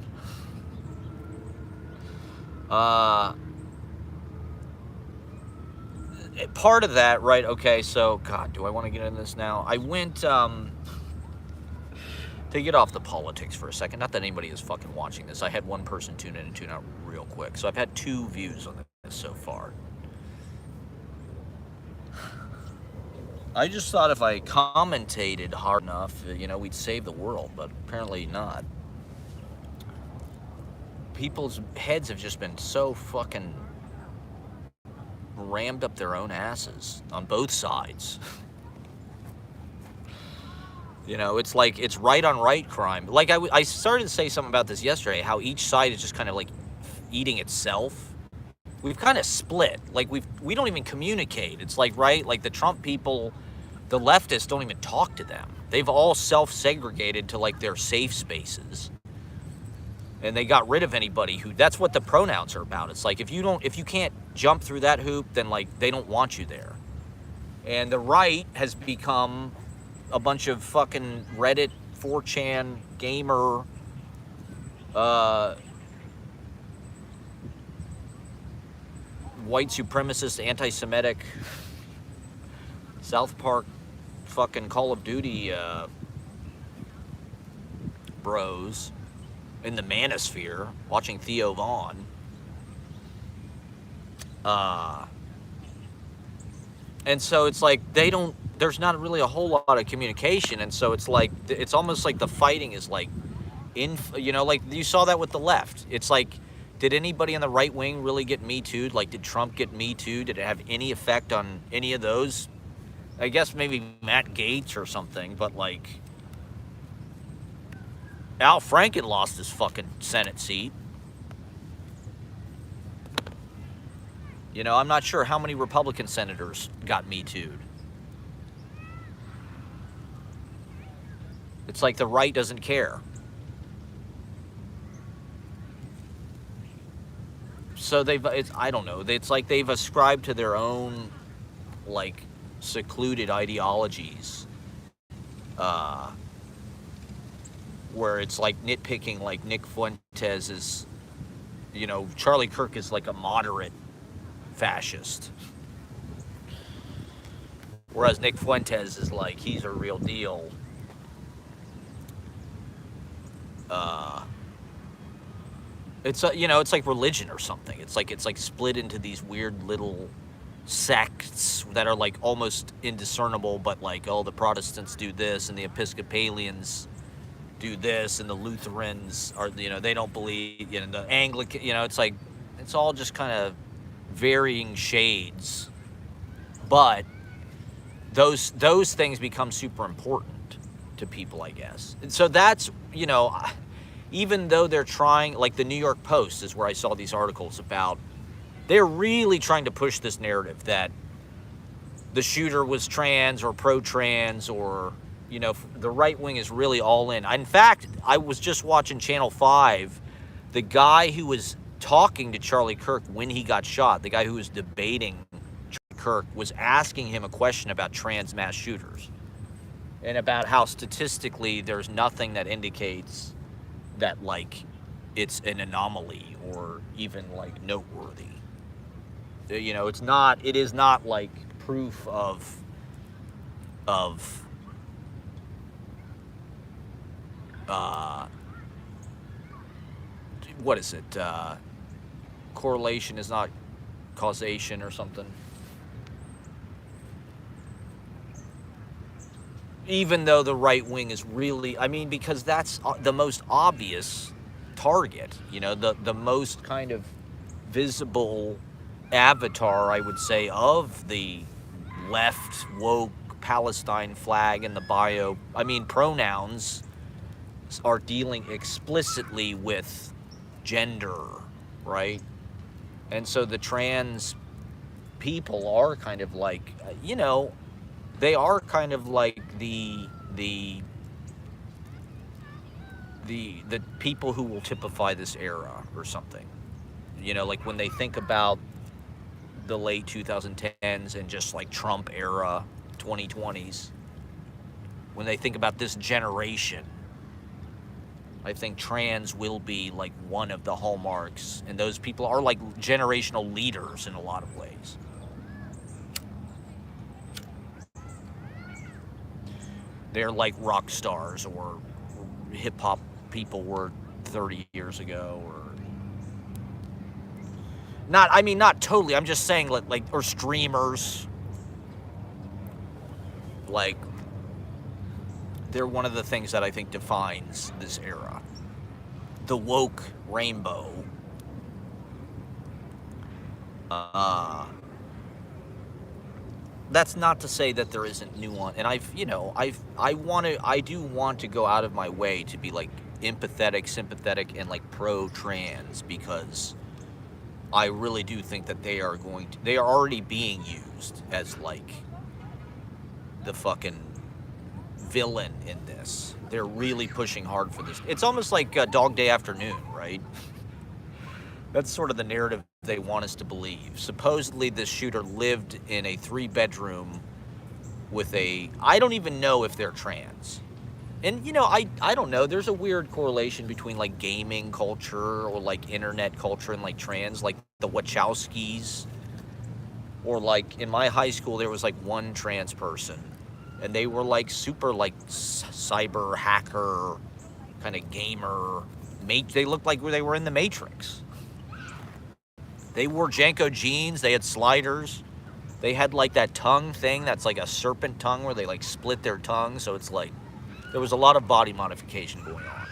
[SPEAKER 1] Part of that, right? Okay, so God, do I want to get into this now? I went to get off the politics for a second. Not that anybody is fucking watching this. I had one person tune in and tune out real quick, so I've had 2 views on this so far. I just thought if I commentated hard enough, you know, we'd save the world, but apparently not. People's heads have just been so fucking rammed up their own asses on both sides. You know, it's like, it's right on right crime. Like, I started to say something about this yesterday, how each side is just kind of like eating itself. We've kind of split. Like, we don't even communicate. It's like, right, like the Trump people, the leftists don't even talk to them. They've all self-segregated to like their safe spaces. And they got rid of anybody that's what the pronouns are about. It's like, if you can't jump through that hoop, then like they don't want you there. And the right has become a bunch of fucking Reddit, 4chan, gamer, white supremacist, anti-Semitic, South Park, fucking Call of Duty bros in the manosphere watching Theo Vaughn. And so it's like there's not really a whole lot of communication, and so it's like, it's almost like the fighting is like, you know, like you saw that with the left. It's like, did anybody on the right wing really get Me Too'd? Like, did Trump get Me Too'd? Did it have any effect on any of those? I guess maybe Matt Gaetz or something, but like, Al Franken lost his fucking Senate seat. You know, I'm not sure how many Republican senators got Me Too'd. It's like the right doesn't care. So I don't know. It's like they've ascribed to their own, like, secluded ideologies. Where it's like nitpicking, like Nick Fuentes is, you know, Charlie Kirk is like a moderate fascist. Whereas Nick Fuentes is like, he's a real deal. It's you know, it's like religion or something. It's like split into these weird little sects that are like almost indiscernible, but like, oh, the Protestants do this and the Episcopalians do this, and the Lutherans are, they don't believe, the Anglican, it's like, it's all just kind of varying shades, but those things become super important to people, I guess. And so that's, even though they're trying, like the New York Post is where I saw these articles about, they're really trying to push this narrative that the shooter was trans or pro-trans, or, the right wing is really all in. In fact, I was just watching Channel 5. The guy who was talking to Charlie Kirk when he got shot, the guy who was debating Charlie Kirk, was asking him a question about trans mass shooters and about how statistically there's nothing that indicates that, like, it's an anomaly or even, like, noteworthy. It is not like proof of what is it? Correlation is not causation or something. Even though the right wing is really, because that's the most obvious target, the most kind of visible avatar, I would say, of the left woke Palestine flag in the bio. Pronouns are dealing explicitly with gender, right? And so the trans people are kind of like, they are kind of like the people who will typify this era or something. Like when they think about the late 2010s and just like Trump era 2020s, when they think about this generation, I think trans will be like one of the hallmarks, and those people are like generational leaders in a lot of ways. They're like rock stars or hip hop people were 30 years ago, or not totally. I'm just saying, like, or streamers. Like, they're one of the things that I think defines this era. The woke rainbow. That's not to say that there isn't nuance, and I do want to go out of my way to be like empathetic, sympathetic, and like pro-trans, because I really do think that they are already being used as like the fucking villain in this. They're really pushing hard for this. It's almost like Dog Day Afternoon, right? That's sort of the narrative they want us to believe. Supposedly this shooter lived in a 3-bedroom with I don't even know if they're trans. And, I don't know. There's a weird correlation between, like, gaming culture or, like, internet culture and, like, trans. Like, the Wachowskis. Or, like, in my high school, there was, like, one trans person. And they were, like, super, like, cyber hacker, kind of gamer. They looked like they were in the Matrix. They wore Janko jeans. They had sliders. They had, like, that tongue thing that's, like, a serpent tongue where they, like, split their tongue. So it's, like, there was a lot of body modification going on.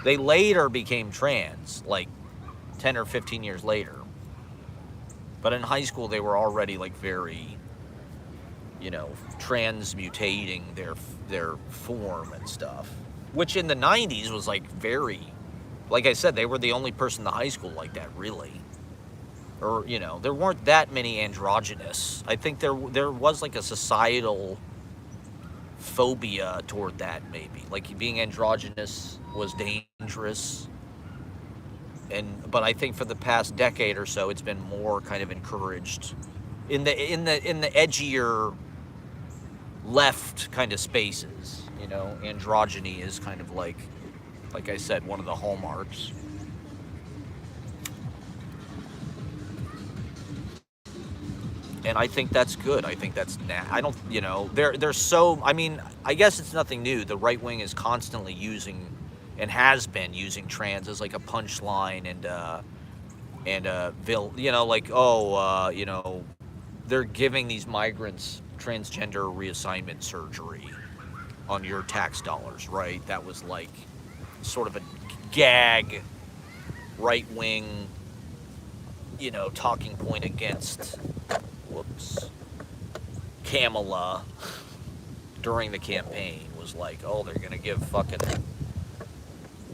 [SPEAKER 1] They later became trans, like 10 or 15 years later. But in high school, they were already like very, transmutating their form and stuff. Which in the 90s was like very, like I said, they were the only person in the high school like that, really. Or, there weren't that many androgynous. I think there was like a societal phobia toward that, maybe, like being androgynous was dangerous, but I think for the past decade or so it's been more kind of encouraged in the edgier left kind of spaces. Androgyny is kind of like I said, one of the hallmarks. And I think that's good. I think that's I don't, there's so, I guess it's nothing new. The right wing is constantly using, and has been using, trans as like a punchline they're giving these migrants transgender reassignment surgery. on your tax dollars, right? That was like sort of a gag, right wing, talking point against, whoops, Kamala during the campaign was like, oh, they're going to give fucking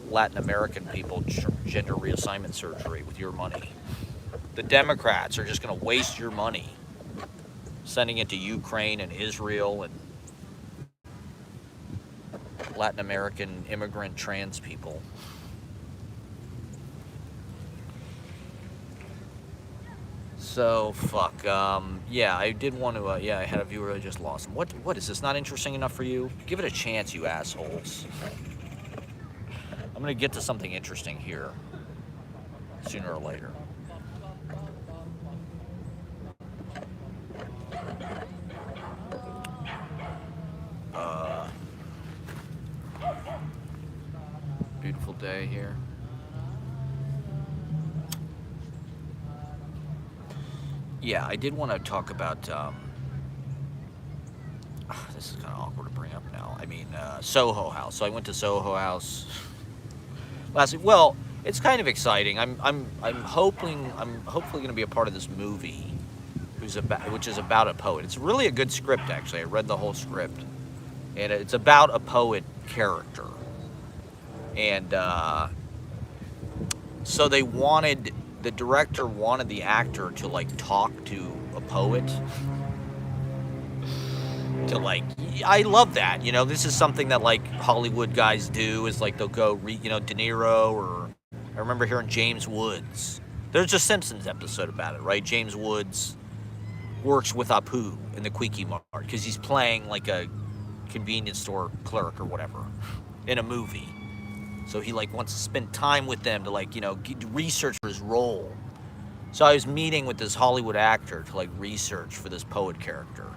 [SPEAKER 1] Latin American people gender reassignment surgery with your money. The Democrats are just going to waste your money sending it to Ukraine and Israel and Latin American immigrant trans people. So, fuck. Yeah, I did want to, I had a viewer I just lost him. What is this not interesting enough for you? Give it a chance, you assholes. I'm going to get to something interesting here sooner or later. Beautiful day here. Yeah, I did want to talk about, this is kind of awkward to bring up now. I mean, Soho House. So I went to Soho House last week. Well, it's kind of exciting. I'm hopefully going to be a part of this movie, which is about a poet. It's really a good script, actually. I read the whole script, and it's about a poet character. And so the director wanted the actor to like talk to a poet. To like, I love that. This is something that like Hollywood guys do. Is like they'll go read, De Niro, or I remember hearing James Woods. There's a Simpsons episode about it, right? James Woods works with Apu in the Quickie Mart because he's playing like a convenience store clerk or whatever in a movie. So he like wants to spend time with them to like, research for his role. So I was meeting with this Hollywood actor to like research for this poet character.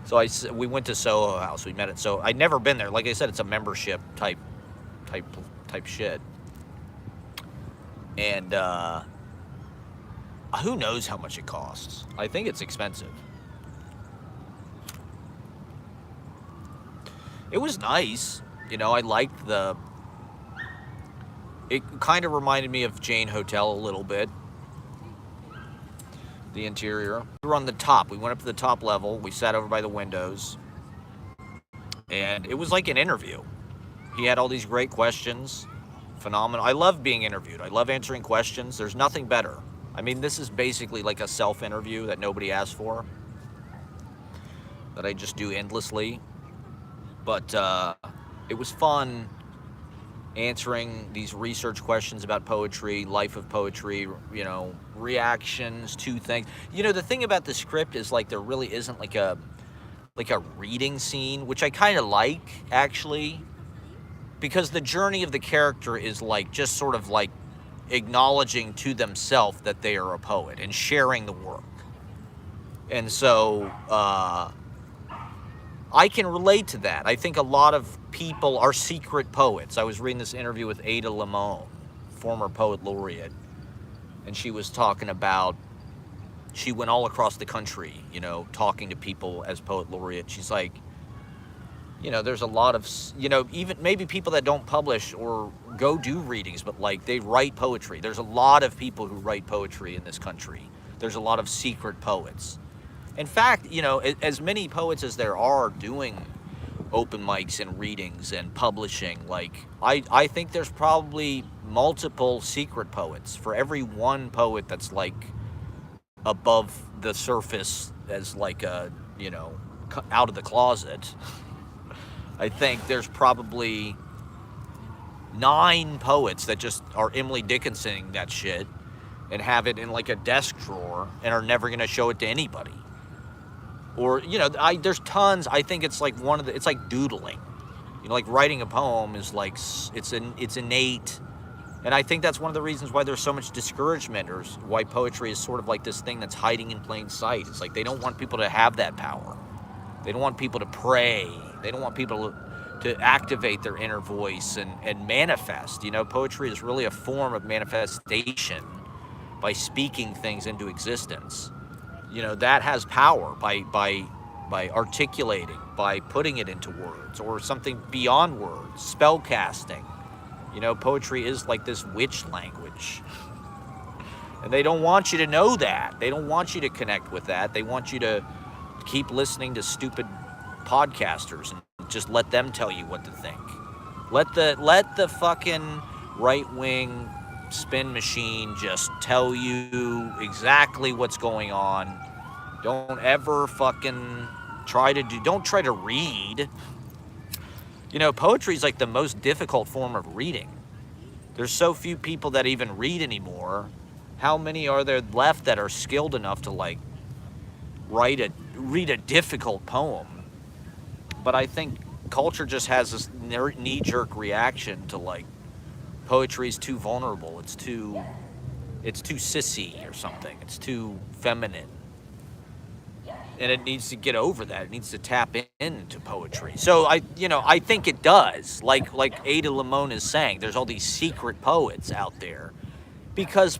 [SPEAKER 1] So we went to Soho House. We met it. So I'd never been there. Like I said, it's a membership type shit. And who knows how much it costs? I think it's expensive. It was nice. I liked it kind of reminded me of Jane Hotel a little bit. The interior. We were on the top. We went up to the top level. We sat over by the windows. And it was like an interview. He had all these great questions. Phenomenal. I love being interviewed. I love answering questions. There's nothing better. I mean, this is basically like a self-interview that nobody asked for. That I just do endlessly. But, it was fun answering these research questions about poetry, life of poetry, reactions to things. The thing about the script is like there really isn't like a reading scene, which I kind of like, actually, because the journey of the character is like just sort of like acknowledging to themselves that they are a poet and sharing the work. And so, I can relate to that. I think a lot of people are secret poets. I was reading this interview with Ada Limon, former poet laureate, and she was talking about, she went all across the country, talking to people as poet laureate. She's like, there's a lot of, even maybe people that don't publish or go do readings, but like they write poetry. There's a lot of people who write poetry in this country. There's a lot of secret poets. In fact, as many poets as there are doing open mics and readings and publishing, like, I think there's probably multiple secret poets. For every one poet that's, like, above the surface as, like, out of the closet, I think there's probably 9 poets that just are Emily Dickinsoning that shit and have it in, like, a desk drawer and are never going to show it to anybody. Or, there's tons. I think it's like it's like doodling. Like writing a poem is like, it's innate. And I think that's one of the reasons why there's so much discouragement, or why poetry is sort of like this thing that's hiding in plain sight. It's like they don't want people to have that power. They don't want people to pray. They don't want people to activate their inner voice and manifest. Poetry is really a form of manifestation by speaking things into existence. That has power by by articulating, by putting it into words or something beyond words, spell casting. You know, poetry is like this witch language. And they don't want you to know that. They don't want you to connect with that. They want you to keep listening to stupid podcasters and just let them tell you what to think. Let the fucking right-wing spin machine just tell you exactly what's going on. Don't ever fucking don't try to read. You know, poetry is like the most difficult form of reading. There's so few people that even read anymore. How many are there left that are skilled enough to like read a difficult poem? But I think culture just has this knee-jerk reaction to like poetry is too vulnerable. It's too sissy or something. It's too feminine. And it needs to get over that. It needs to tap into poetry. So I think it does. Like Ada Limon is saying, there's all these secret poets out there. Because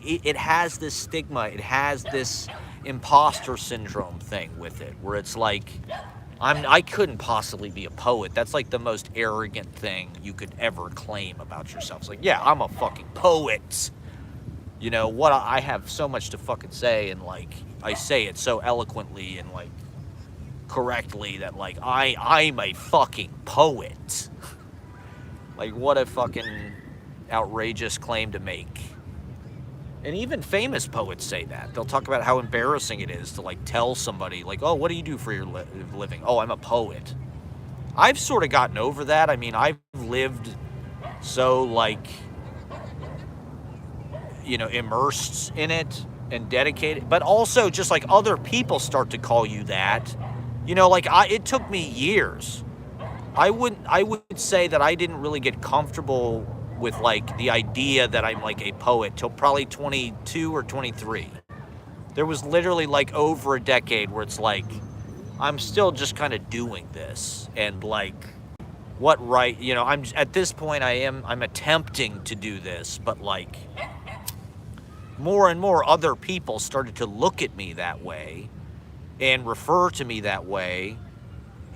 [SPEAKER 1] it has this stigma. It has this imposter syndrome thing with it, where it's like, I couldn't possibly be a poet. That's like the most arrogant thing you could ever claim about yourself. It's like, yeah, I'm a fucking poet. You know, what I have so much to fucking say, and like, I say it so eloquently and like correctly that like, I'm a fucking poet. Like, what a fucking outrageous claim to make. And even famous poets say that. They'll talk about how embarrassing it is to like tell somebody like, oh, what do you do for your living? Oh, I'm a poet. I've sort of gotten over that. I mean, I've lived so like, you know, immersed in it and dedicated, but also just like other people start to call you that. You know, like it took me years. I would say that I didn't really get comfortable with like the idea that I'm like a poet till probably 22 or 23. There was literally like over a decade where it's like, I'm still just kind of doing this, and like, you know, I'm at this point I'm attempting to do this, but like more and more other people started to look at me that way and refer to me that way.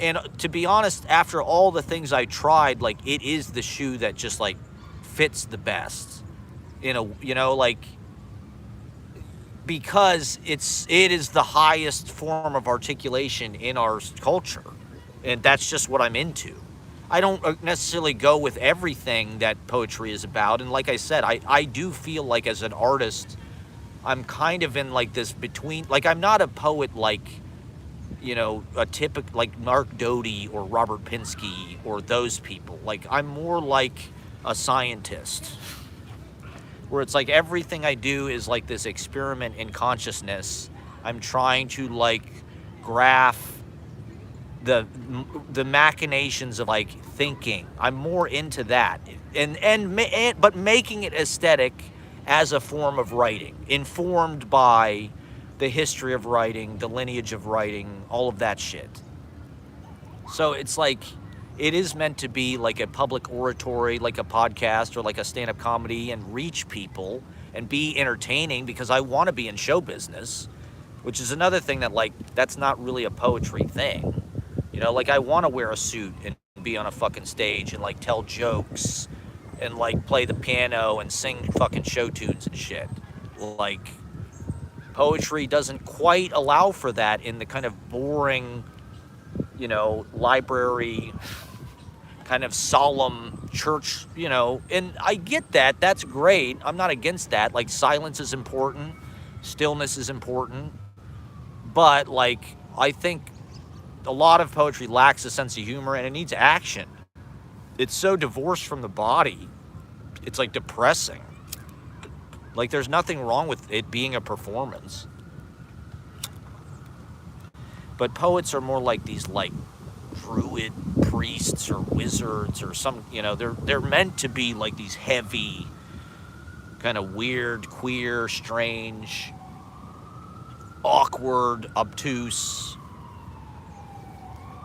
[SPEAKER 1] And to be honest, after all the things I tried, like, it is the shoe that just like fits the best, you know, like, because it is the highest form of articulation in our culture, and that's just what I'm into. I don't necessarily go with everything that poetry is about, and like I said, I do feel like as an artist, I'm kind of in like this between, like, I'm not a poet like, you know, a typical like Mark Doty or Robert Pinsky or those people. Like, I'm more like a scientist, where it's like everything I do is like this experiment in consciousness. I'm trying to like graph the machinations of like thinking. I'm more into that, but making it aesthetic as a form of writing, informed by the history of writing, the lineage of writing, all of that shit. So it's like, it is meant to be like a public oratory, like a podcast or like a stand-up comedy, and reach people and be entertaining, because I want to be in show business, which is another thing that like, that's not really a poetry thing. You know, like, I want to wear a suit and be on a fucking stage and like tell jokes and like play the piano and sing fucking show tunes and shit. Like, poetry doesn't quite allow for that in the kind of boring, you know, library, kind of solemn church, you know, and I get that. That's great. I'm not against that. Like, silence is important. Stillness is important. But like, I think a lot of poetry lacks a sense of humor, and it needs action. It's so divorced from the body. It's like depressing. Like, there's nothing wrong with it being a performance. But poets are more like these like druid priests or wizards or some, you know, they're meant to be like these heavy, kind of weird, queer, strange, awkward, obtuse,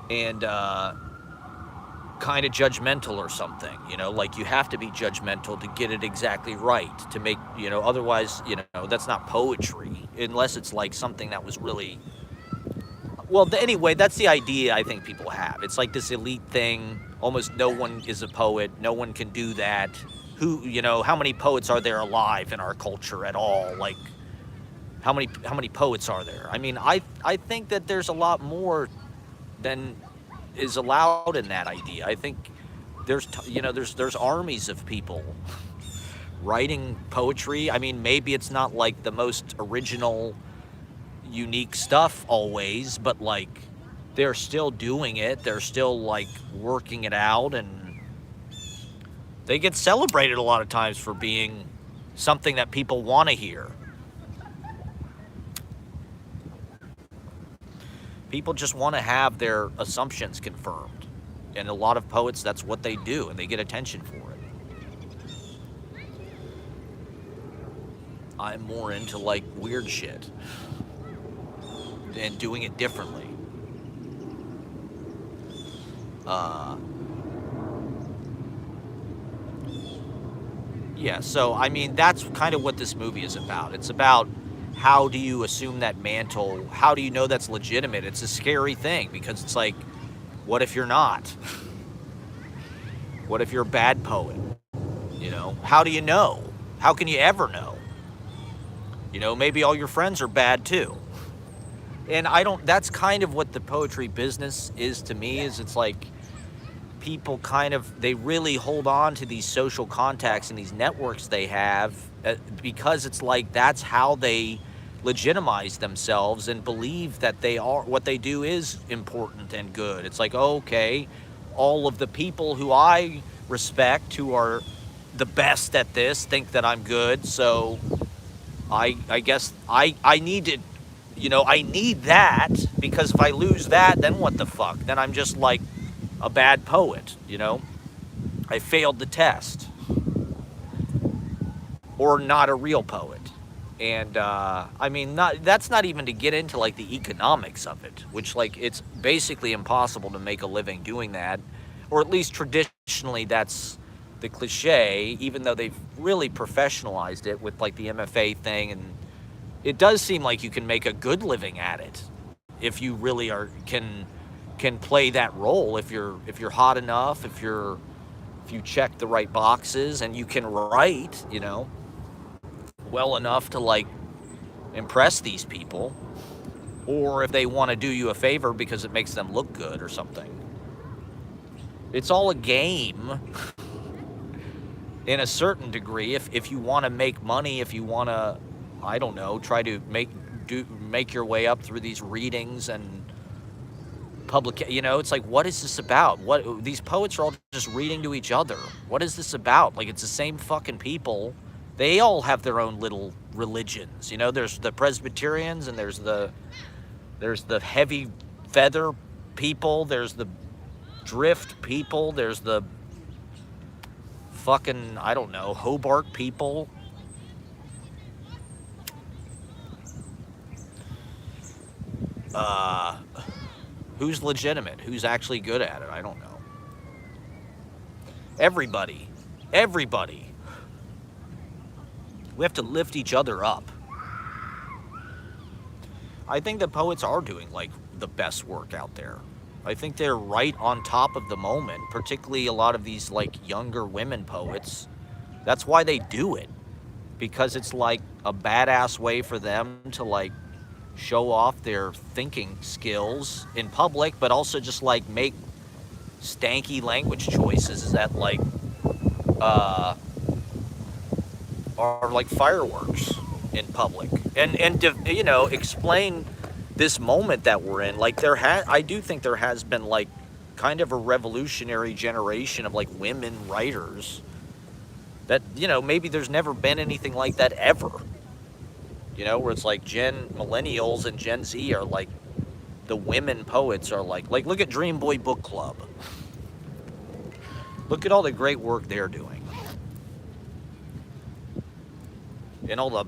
[SPEAKER 1] and kind of judgmental or something, you know, like, you have to be judgmental to get it exactly right, to make, you know, otherwise, you know, that's not poetry, unless it's like something that was really, Well, anyway, that's the idea I think people have. It's like this elite thing. Almost no one is a poet. No one can do that. How many poets are there alive in our culture at all? Like, how many poets are there? I mean, I think that there's a lot more than is allowed in that idea. I think there's armies of people writing poetry. I mean, maybe it's not like the most original, unique stuff always, but like they're still doing it. They're still like working it out, and they get celebrated a lot of times for being something that people want to hear. People just want to have their assumptions confirmed. And a lot of poets, that's what they do, and they get attention for it. I'm more into like weird shit and doing it differently. Yeah, so I mean, that's kind of what this movie is about. It's about how do you assume that mantle? How do you know that's legitimate? It's a scary thing because it's like, what if you're not? What if you're a bad poet? How do you know? How can you ever know? Maybe all your friends are bad too. And that's kind of what the poetry business is to me, is it's like people they really hold on to these social contacts and these networks they have because it's like that's how they legitimize themselves and believe that what they do is important and good. It's like, okay, all of the people who I respect, who are the best at this, think that I'm good, so I guess I need to, I need that, because if I lose that, then what the fuck? Then I'm just like a bad poet, I failed the test, or not a real poet. And I mean, that's not even to get into like the economics of it, which like it's basically impossible to make a living doing that, or at least traditionally that's the cliche, even though they've really professionalized it with like the MFA thing, and it does seem like you can make a good living at it if you really can play that role, if you're hot enough, if you check the right boxes and you can write, well enough to like impress these people, or if they want to do you a favor because it makes them look good or something. It's all a game in a certain degree. If you want to make money, if you want to, I don't know, try to make your way up through these readings and public, it's like, what is this about? What, these poets are all just reading to each other. What is this about? Like, it's the same fucking people. They all have their own little religions. There's the Presbyterians, and there's the heavy feather people, there's the drift people, there's the fucking, I don't know, Hobart people. Who's legitimate? Who's actually good at it? I don't know. Everybody. We have to lift each other up. I think the poets are doing like the best work out there. I think they're right on top of the moment, particularly a lot of these like younger women poets. That's why they do it, because it's like a badass way for them to like show off their thinking skills in public, but also just like make stanky language choices that like are like fireworks in public, and explain this moment that we're in. Like I do think there has been like kind of a revolutionary generation of like women writers that maybe there's never been anything like that ever. Where it's like millennials and Gen Z are like the women poets are like look at Dream Boy Book Club. Look at all the great work they're doing. And all the,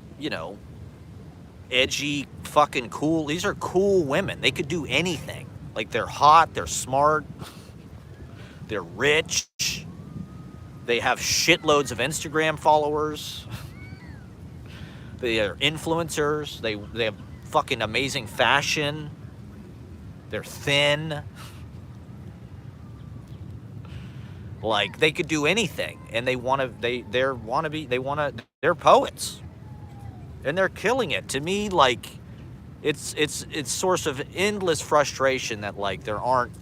[SPEAKER 1] edgy, fucking cool. These are cool women. They could do anything. Like, they're hot, they're smart, they're rich, they have shitloads of Instagram followers, they are influencers, they have fucking amazing fashion. They're thin. Like, they could do anything, and they want to. They're poets, and they're killing it. To me, like, it's source of endless frustration that like there aren't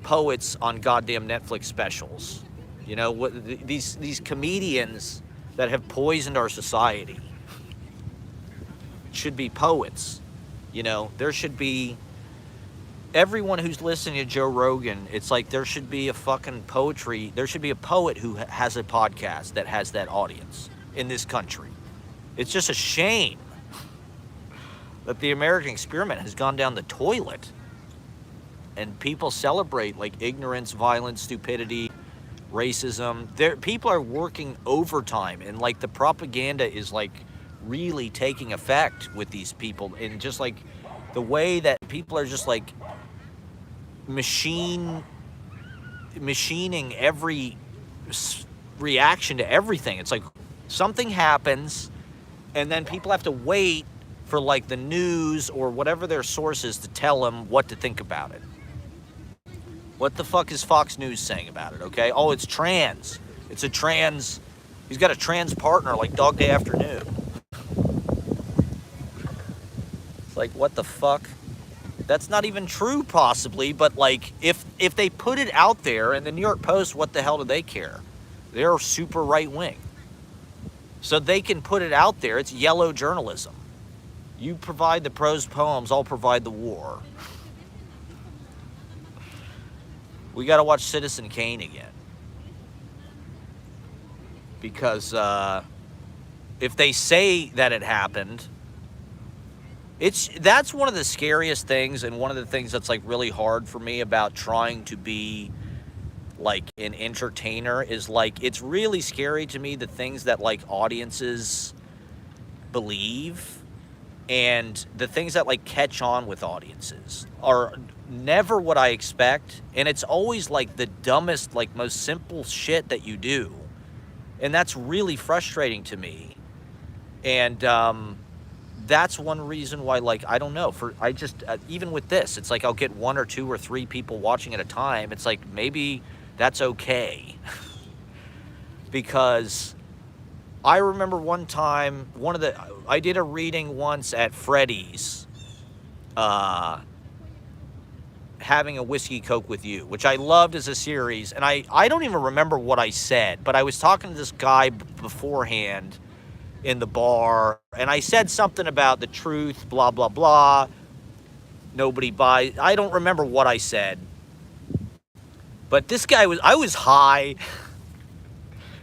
[SPEAKER 1] poets on goddamn Netflix specials. You know what? These comedians that have poisoned our society should be poets. You know, there should be everyone who's listening to Joe Rogan. It's like there should be a fucking poetry. There should be a poet who has a podcast that has that audience in this country. It's just a shame that the American experiment has gone down the toilet, and people celebrate like ignorance, violence, stupidity, racism. People are working overtime, and like the propaganda is like really taking effect with these people, and just like the way that people are just like machining every reaction to everything. It's like something happens, and then people have to wait for like the news or whatever their source is to tell them what to think about it. What the fuck is Fox News saying about it, okay? Oh, it's trans. It's a trans. He's got a trans partner like Dog Day Afternoon. It's like, what the fuck? That's not even true, possibly, but like, if they put it out there in the New York Post, what the hell do they care? They're super right-wing. So they can put it out there. It's yellow journalism. You provide the prose poems, I'll provide the war. We got to watch Citizen Kane again. Because if they say that it happened, that's one of the scariest things, and one of the things that's like really hard for me about trying to be like an entertainer is like, it's really scary to me the things that like audiences believe, and the things that like catch on with audiences are never what I expect, and it's always like the dumbest, like most simple shit that you do, and that's really frustrating to me. And that's one reason why, like, I don't know, even with this, it's like I'll get 1 or 2 or 3 people watching at a time. It's like, maybe that's okay. Because I remember one time, I did a reading once at Freddy's, Having a Whiskey Coke with You, which I loved as a series, and I don't even remember what I said, but I was talking to this guy beforehand in the bar, and I said something about the truth, blah, blah, blah, nobody buys. I don't remember what I said, but this guy I was high,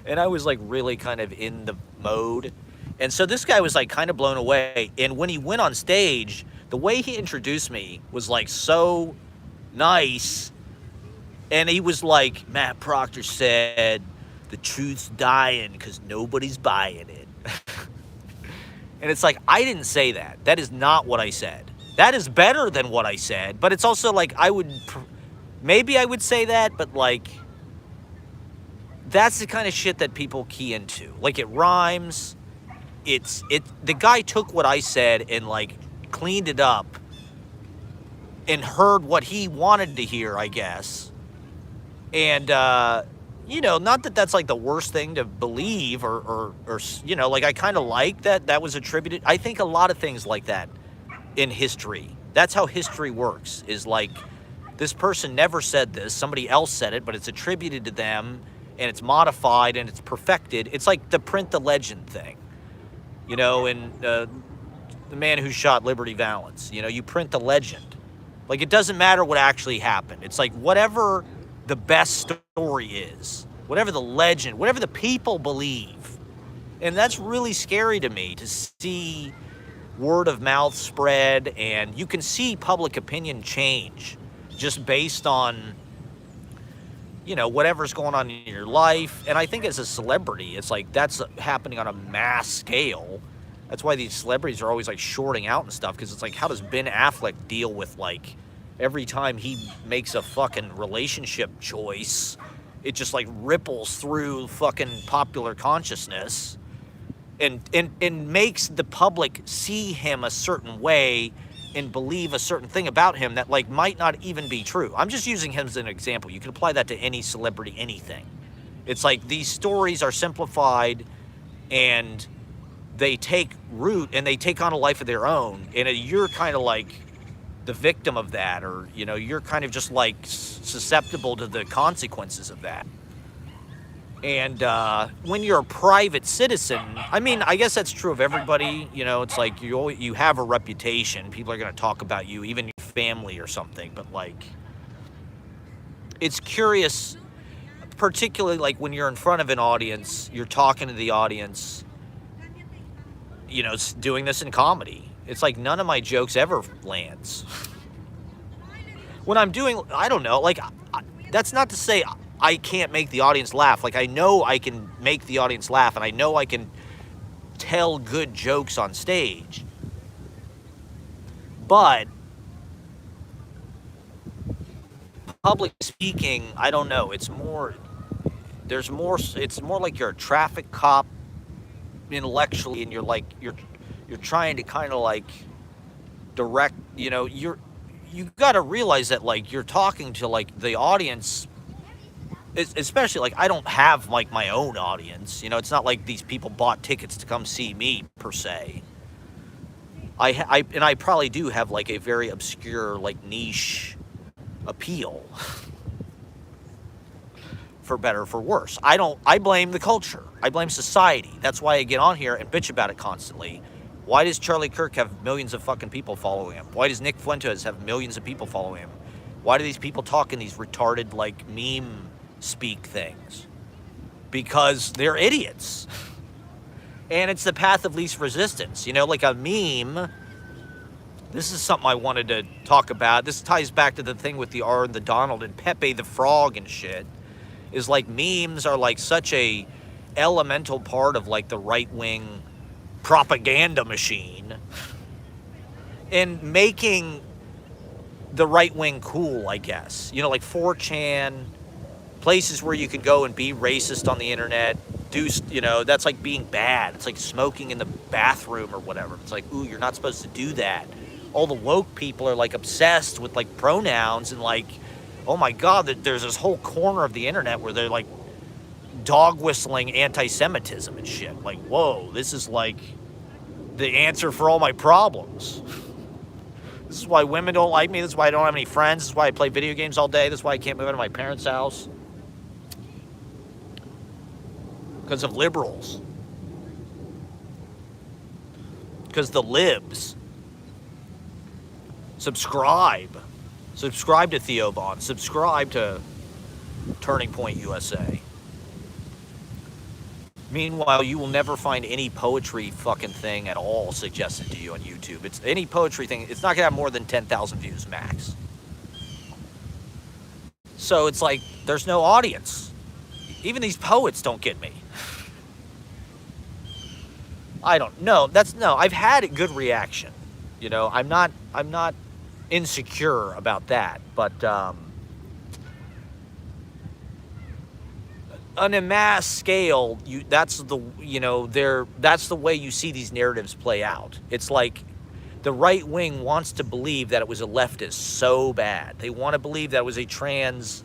[SPEAKER 1] and I was like really kind of in the mode, and so this guy was like kind of blown away, and when he went on stage, the way he introduced me was like so nice, and he was like, Matt Proctor said the truth's dying because nobody's buying it. And it's like, I didn't say that. That is not what I said. That is better than what I said, but it's also like, maybe I would say that, but like, that's the kind of shit that people key into. Like, it rhymes. The guy took what I said and like cleaned it up and heard what he wanted to hear, I guess. And, you know, not that that's like the worst thing to believe or you know, like I kind of like that was attributed. I think a lot of things like that in history, that's how history works, is like, this person never said this, somebody else said it, but it's attributed to them, and it's modified and it's perfected. It's like the print the legend thing, you know, and the man who shot Liberty Valance, you know, you print the legend. Like, it doesn't matter what actually happened. It's like, whatever the best story is, whatever the legend, whatever the people believe. And that's really scary to me, to see word of mouth spread, and you can see public opinion change just based on, you know, whatever's going on in your life. And I think as a celebrity, it's like, that's happening on a mass scale. That's why these celebrities are always like shorting out and stuff, because it's like, how does Ben Affleck deal with like every time he makes a fucking relationship choice, it just like ripples through fucking popular consciousness and makes the public see him a certain way, and believe a certain thing about him that like might not even be true. I'm just using him as an example. You can apply that to any celebrity, anything. It's like these stories are simplified and they take root and they take on a life of their own. And you're kind of like the victim of that, or, you know, you're kind of just like susceptible to the consequences of that. And when you're a private citizen, I mean, I guess that's true of everybody. You know, it's like you have a reputation. People are going to talk about you, even your family or something. But like, it's curious, particularly like when you're in front of an audience, you're talking to the audience, you know, doing this in comedy. It's like none of my jokes ever lands. When I'm doing, I don't know, like, that's not to say I can't make the audience laugh. Like, I know I can make the audience laugh, and I know I can tell good jokes on stage. But public speaking, I don't know. It's more like you're a traffic cop intellectually, and you're trying to kind of like direct, you know, you got to realize that like you're talking to like the audience. Especially like I don't have like my own audience, you know, it's not like these people bought tickets to come see me per se. I probably do have like a very obscure like niche appeal, for better or for worse. I blame the culture. I blame society. That's why I get on here and bitch about it constantly. Why does Charlie Kirk have millions of fucking people following him? Why does Nick Fuentes have millions of people following him? Why do these people talk in these retarded like meme speak things? Because they're idiots. And it's the path of least resistance. You know, like a meme. This is something I wanted to talk about. This ties back to the thing with the R and the Donald and Pepe the Frog and shit. Is like memes are like such a elemental part of like the right-wing propaganda machine. And making the right wing cool, I guess. You know, like 4chan, places where you can go and be racist on the internet, you know, that's like being bad. It's like smoking in the bathroom or whatever. It's like, ooh, you're not supposed to do that. All the woke people are like obsessed with like pronouns and like, oh my God, there's this whole corner of the internet where they're like dog whistling anti-Semitism and shit. Like, whoa, this is like the answer for all my problems. This is why women don't like me. This is why I don't have any friends. This is why I play video games all day. This is why I can't move out of my parents' house. Because of liberals. Because the libs. Subscribe to Theo Vaughn. Subscribe to Turning Point USA. Meanwhile, you will never find any poetry fucking thing at all suggested to you on YouTube. It's any poetry thing, it's not gonna have more than 10,000 views max. So it's like, there's no audience. Even these poets don't get me. I don't know. I've had a good reaction. You know, I'm not insecure about that, but on a mass scale, that's the way you see these narratives play out. It's like the right wing wants to believe that it was a leftist so bad. They want to believe that it was a trans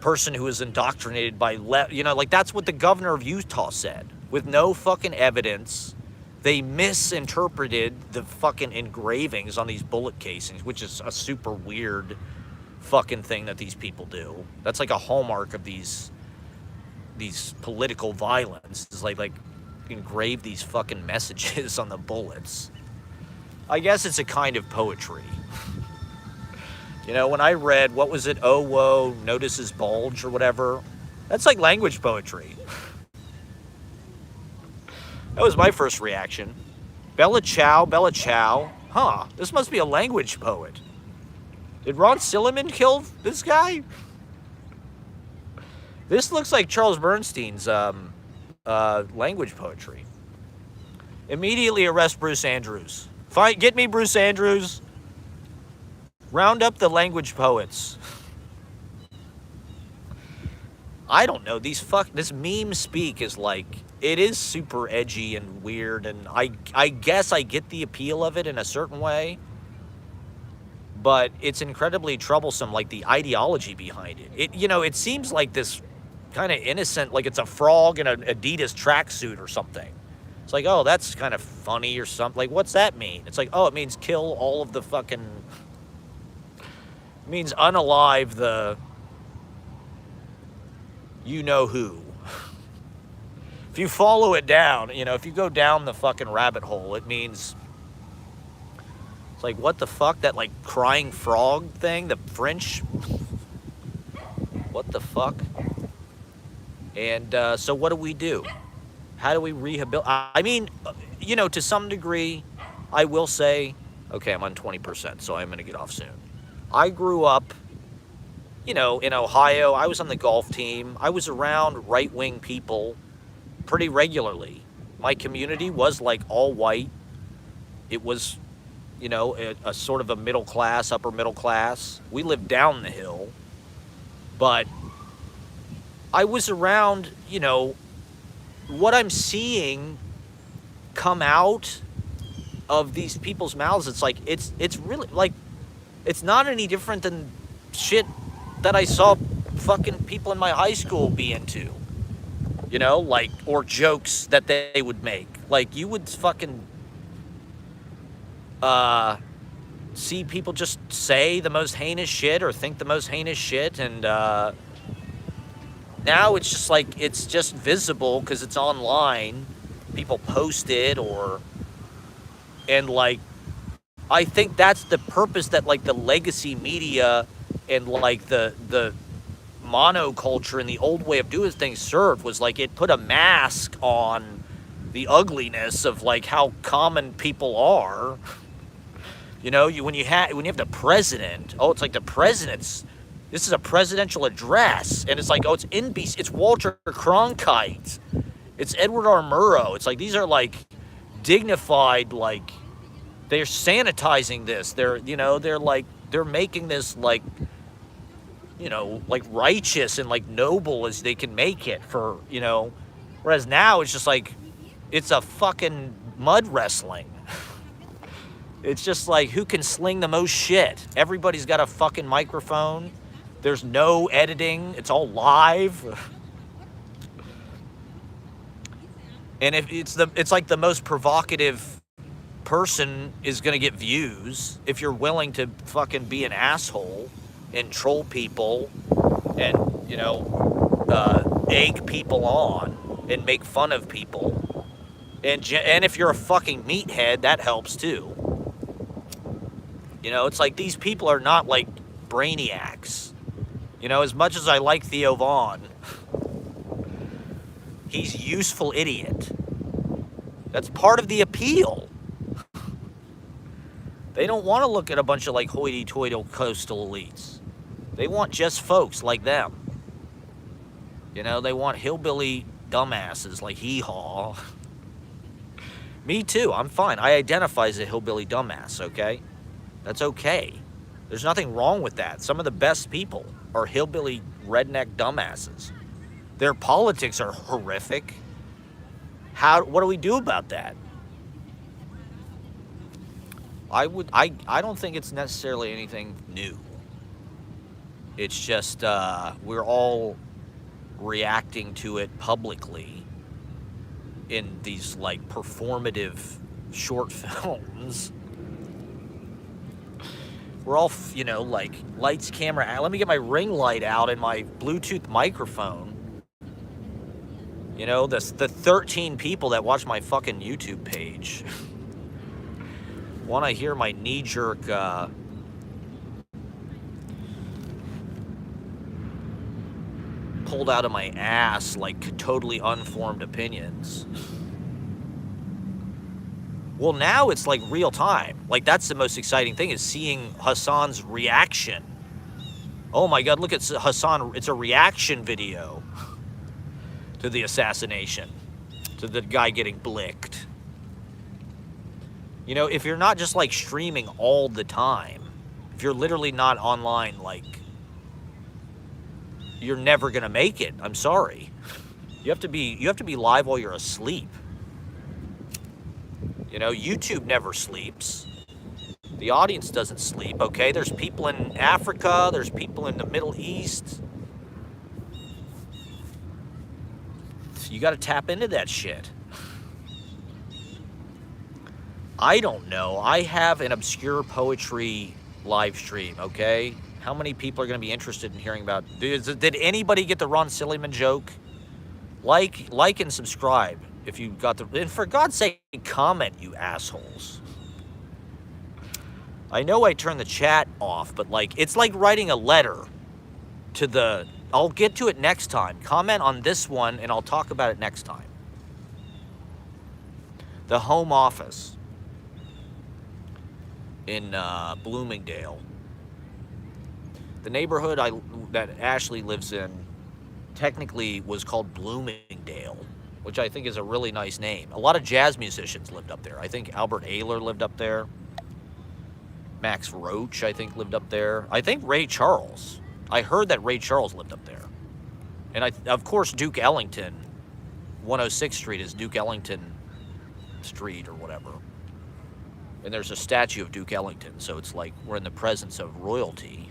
[SPEAKER 1] person who was indoctrinated by like that's what the governor of Utah said with no fucking evidence. They misinterpreted the fucking engravings on these bullet casings, which is a super weird fucking thing that these people do. That's like a hallmark of these political violence, is like engrave these fucking messages on the bullets. I guess it's a kind of poetry. You know, when I read, what was it, oh whoa, notice his bulge or whatever, that's like language poetry. That was my first reaction. Bella Ciao, huh, this must be a language poet. Did Ron Silliman kill this guy? This looks like Charles Bernstein's language poetry. Immediately arrest Bruce Andrews. Get me Bruce Andrews. Round up the language poets. I don't know. This meme speak is like, it is super edgy and weird, and I guess I get the appeal of it in a certain way.
[SPEAKER 2] but it's incredibly troublesome, like the ideology behind it. It seems like this kind of innocent, like it's a frog in an Adidas tracksuit or something. It's like, oh, that's kind of funny or something. Like, what's that mean? It's like, oh, it means kill all of the fucking, it means unalive the you know who. If you follow it down, if you go down the fucking rabbit hole, it means, it's like, what the fuck? That, like, crying frog thing? The French? What the fuck? And so what do? How do we rehabilitate? I mean, to some degree, I will say, okay, I'm on 20%, so I'm going to get off soon. I grew up, in Ohio. I was on the golf team. I was around right-wing people pretty regularly. My community was, like, all white. It was, a sort of a middle class, upper middle class. We lived down the hill. But I was around, what I'm seeing come out of these people's mouths. It's like, it's really, like, it's not any different than shit that I saw fucking people in my high school be into. Like, or jokes that they would make. Like, you would fucking see people just say the most heinous shit or think the most heinous shit, and now it's just like, it's just visible because it's online. People post it, and like, I think that's the purpose that, like, the legacy media and, like, the monoculture and the old way of doing things served, was like, it put a mask on the ugliness of, like, how common people are. When you have the president, it's like the president's, this is a presidential address, and it's like, it's NBC, it's Walter Cronkite, it's Edward R. Murrow. It's like, these are, like, dignified, like, they're sanitizing this. They're making this, like, like, righteous and, like, noble as they can make it for, whereas now it's just like, it's a fucking mud wrestling. It's just like, who can sling the most shit? Everybody's got a fucking microphone. There's no editing. It's all live. And if it's like the most provocative person is going to get views if you're willing to fucking be an asshole and troll people and, egg people on and make fun of people. And if you're a fucking meathead, that helps too. It's like, these people are not, like, brainiacs. As much as I like Theo Vaughn, he's a useful idiot. That's part of the appeal. They don't want to look at a bunch of, like, hoity-toity coastal elites. They want just folks like them. They want hillbilly dumbasses like Hee-Haw. Me too, I'm fine. I identify as a hillbilly dumbass, okay? That's okay. There's nothing wrong with that. Some of the best people are hillbilly redneck dumbasses. Their politics are horrific. What do we do about that? I don't think it's necessarily anything new. It's just we're all reacting to it publicly in these, like, performative short films. We're all, like, lights, camera, let me get my ring light out and my Bluetooth microphone. The 13 people that watch my fucking YouTube page want to hear my knee-jerk, pulled out of my ass, like, totally unformed opinions. Well, now it's, like, real time. Like, that's the most exciting thing, is seeing Hassan's reaction. Oh my God, look at Hassan. It's a reaction video to the assassination, to the guy getting blicked. If you're not just, like, streaming all the time, if you're literally not online, like, you're never gonna make it. I'm sorry. You have to be live while you're asleep. YouTube never sleeps. The audience doesn't sleep, okay? There's people in Africa, there's people in the Middle East. You got to tap into that shit. I don't know. I have an obscure poetry live stream, okay? How many people are going to be interested in hearing about... Did anybody get the Ron Silliman joke? Like and subscribe if you got the... And for God's sake, comment, you assholes. I know I turned the chat off, but like, it's like writing a letter to the... I'll get to it next time. Comment on this one, and I'll talk about it next time. The Home Office in Bloomingdale. The neighborhood that Ashley lives in technically was called Bloomingdale, which I think is a really nice name. A lot of jazz musicians lived up there. I think Albert Ayler lived up there. Max Roach, I think, lived up there. I think Ray Charles. I heard that Ray Charles lived up there. And of course, Duke Ellington, 106th Street is Duke Ellington Street or whatever. And there's a statue of Duke Ellington, so it's like we're in the presence of royalty.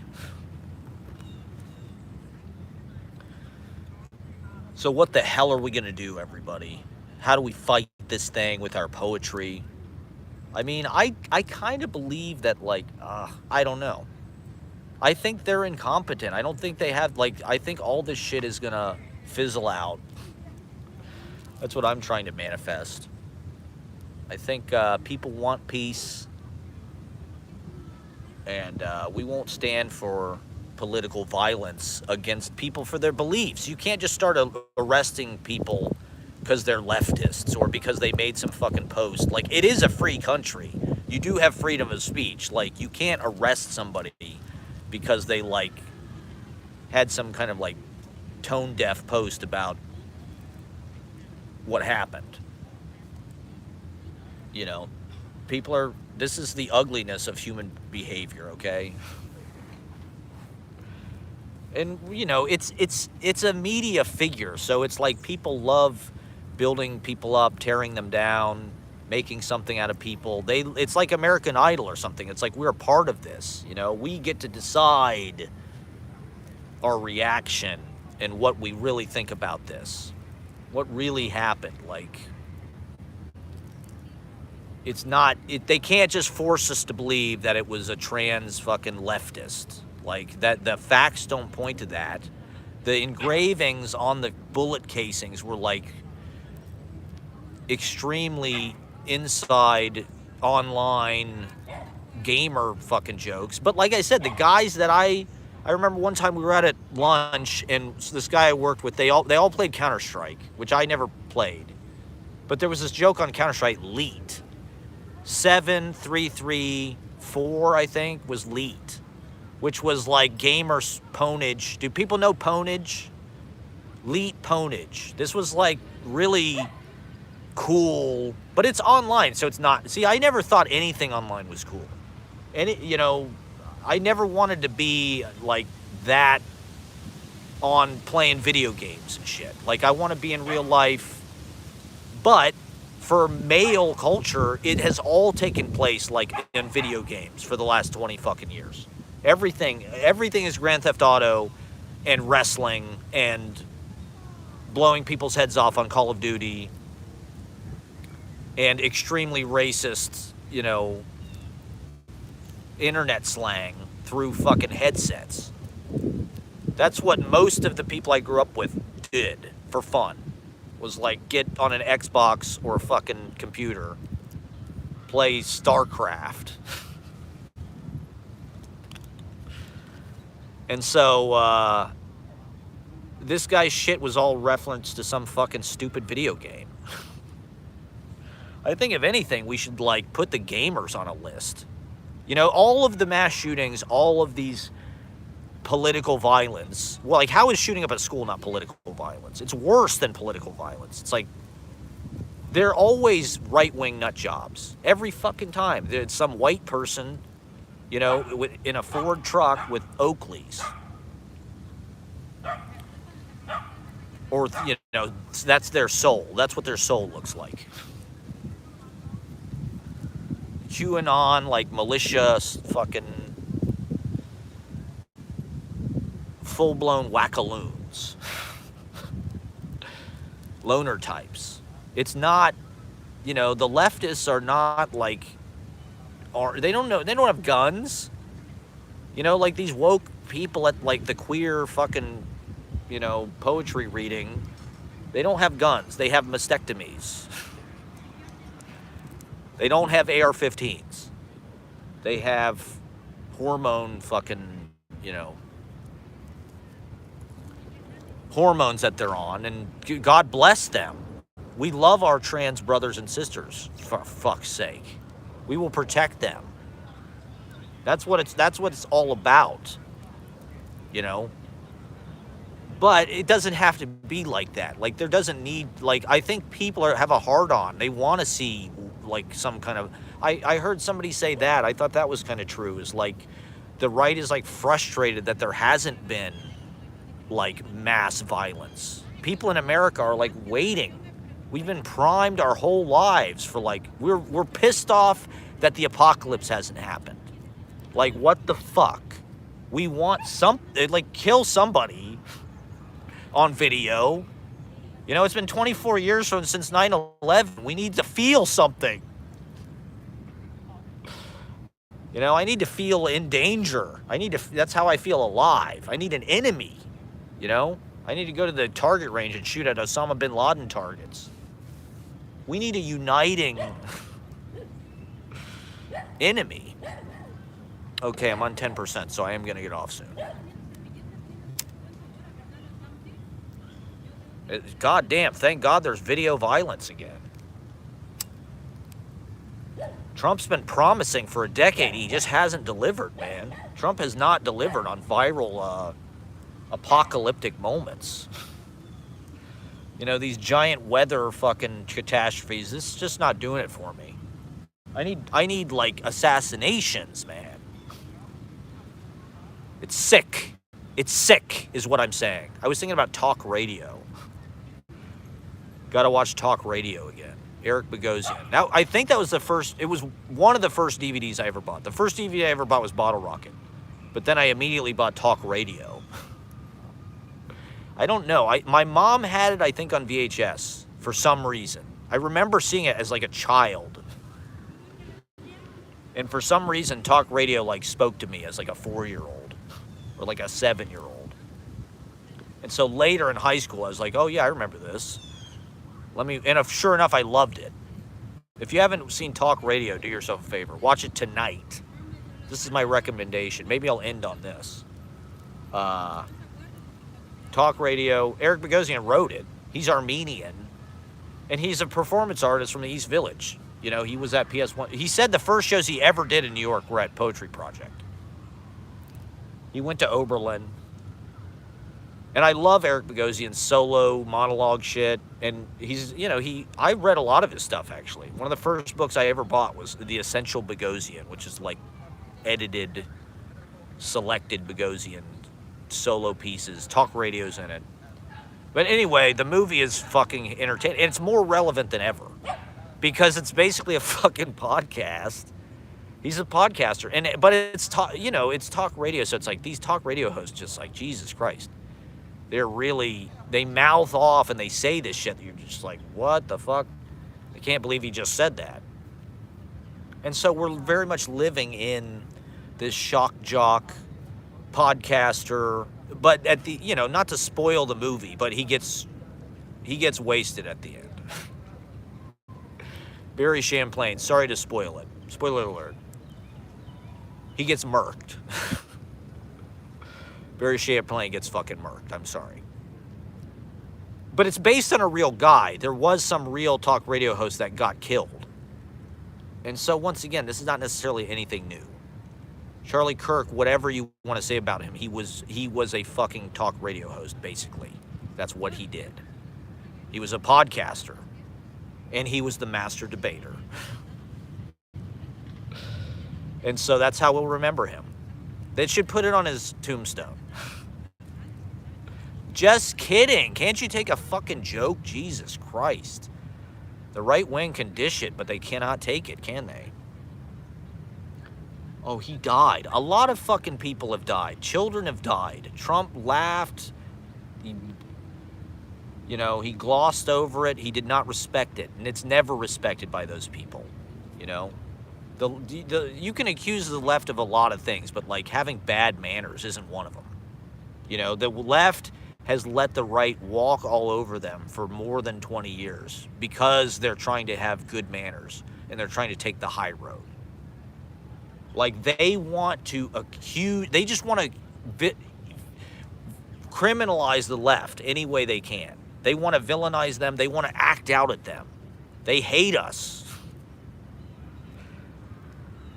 [SPEAKER 2] So what the hell are we gonna do, everybody? How do we fight this thing with our poetry? I mean, I kind of believe that, like, I don't know. I think they're incompetent. I don't think they have, like, I think all this shit is gonna fizzle out. That's what I'm trying to manifest. I think people want peace, and we won't stand for political violence against people for their beliefs. You can't just start arresting people because they're leftists or because they made some fucking post. Like, it is a free country. You do have freedom of speech. Like, you can't arrest somebody because they, like, had some kind of, like, tone-deaf post about what happened. You know, people are... This is the ugliness of human behavior, okay? And, you know, it's a media figure, so it's like people love building people up, tearing them down, making something out of people. It's like American Idol or something. It's like we're a part of this, you know? We get to decide our reaction and what we really think about this. What really happened, like... It's not... they can't just force us to believe that it was a trans fucking leftist. Like, that the facts don't point to that. The engravings on the bullet casings were, like, extremely inside, online, gamer fucking jokes. But like I said, the guys that I remember one time we were out at lunch, and this guy I worked with, they all played Counter-Strike, which I never played. But there was this joke on Counter-Strike, Leet. 7334, I think, was Leet, which was like gamer ponage. Do people know ponage? Leet ponage. This was like really cool, but it's online, so it's not. See, I never thought anything online was cool. And you know, I never wanted to be like that on playing video games and shit. Like, I want to be in real life, but for male culture, it has all taken place like in video games for the last 20 fucking years. Everything is Grand Theft Auto and wrestling and blowing people's heads off on Call of Duty and extremely racist, you know, internet slang through fucking headsets. That's what most of the people I grew up with did for fun. Was like get on an Xbox or a fucking computer, play StarCraft. And so, this guy's shit was all reference to some fucking stupid video game. I think if anything, we should like put the gamers on a list. You know, all of the mass shootings, all of these political violence. Well, like, how is shooting up a school not political violence? It's worse than political violence. It's like, they're always right-wing nut jobs. Every fucking time. There's some white person, you know, in a Ford truck with Oakleys. Or, you know, that's their soul. That's what their soul looks like. QAnon, like militia, fucking full-blown wackaloons. Loner types. It's not, the leftists are not like, they don't have guns. Like these woke people at like the queer fucking, poetry reading, they don't have guns. They have mastectomies. They don't have AR-15s. They have hormone fucking, hormones that they're on, and God bless them. We love our trans brothers and sisters, for fuck's sake. We will protect them. That's what it's all about. But it doesn't have to be like that. Like, there doesn't need, like, I think people have a hard on. They want to see, like, some kind of, I heard somebody say that. I thought that was kind of true. Is like, the right is, like, frustrated that there hasn't been, like, mass violence. People in America are, like, waiting. We've been primed our whole lives for, like, we're pissed off that the apocalypse hasn't happened. Like, what the fuck? We want like, kill somebody on video. It's been 24 years since 9/11. We need to feel something. I need to feel in danger. That's how I feel alive. I need an enemy. I need to go to the target range and shoot at Osama bin Laden targets. We need a uniting enemy. Okay, I'm on 10%, so I am going to get off soon. God damn, thank God there's video violence again. Trump's been promising for a decade. He just hasn't delivered, man. Trump has not delivered on viral apocalyptic moments. These giant weather fucking catastrophes, this is just not doing it for me. I need like assassinations, man. It's sick. It's sick is what I'm saying. I was thinking about talk radio. Gotta watch talk radio again. Eric Bogosian. Now, I think that was it was one of the first DVDs I ever bought. The first DVD I ever bought was Bottle Rocket. But then I immediately bought talk radio. I don't know. My mom had it, I think, on VHS for some reason. I remember seeing it as like a child. And for some reason, talk radio like spoke to me as like a 4-year-old or like a 7-year-old. And so later in high school, I was like, oh yeah, I remember this. Sure enough, I loved it. If you haven't seen talk radio, do yourself a favor. Watch it tonight. This is my recommendation. Maybe I'll end on this. Talk radio. Eric Bogosian wrote it. He's Armenian. And he's a performance artist from the East Village. He was at PS1. He said the first shows he ever did in New York were at Poetry Project. He went to Oberlin. And I love Eric Bogosian's solo monologue shit. And I read a lot of his stuff, actually. One of the first books I ever bought was The Essential Bogosian, which is like edited, selected Bogosian solo pieces. Talk radio's in it. But anyway, the movie is fucking entertaining. And it's more relevant than ever. Because it's basically a fucking podcast. He's a podcaster. But it's talk radio. So it's like these talk radio hosts just like, Jesus Christ. They mouth off and they say this shit that you're just like, what the fuck? I can't believe he just said that. And so we're very much living in this shock jock podcaster, but at the, not to spoil the movie, but he gets wasted at the end. Barry Champlain, sorry to spoil it. Spoiler alert. He gets murked. Barry Champlain gets fucking murked. I'm sorry. But it's based on a real guy. There was some real talk radio host that got killed. And so once again, this is not necessarily anything new. Charlie Kirk, whatever you want to say about him, he was a fucking talk radio host, basically. That's what he did. He was a podcaster. And he was the master debater. And so that's how we'll remember him. They should put it on his tombstone. Just kidding. Can't you take a fucking joke? Jesus Christ. The right wing can dish it, but they cannot take it, can they? Oh, he died. A lot of fucking people have died. Children have died. Trump laughed. He, he glossed over it. He did not respect it. And it's never respected by those people, you know? You can accuse the left of a lot of things, but, like, having bad manners isn't one of them. The left has let the right walk all over them for more than 20 years because they're trying to have good manners and they're trying to take the high road. Like, they want to they just want to criminalize the left any way they can. They want to villainize them. They want to act out at them. They hate us.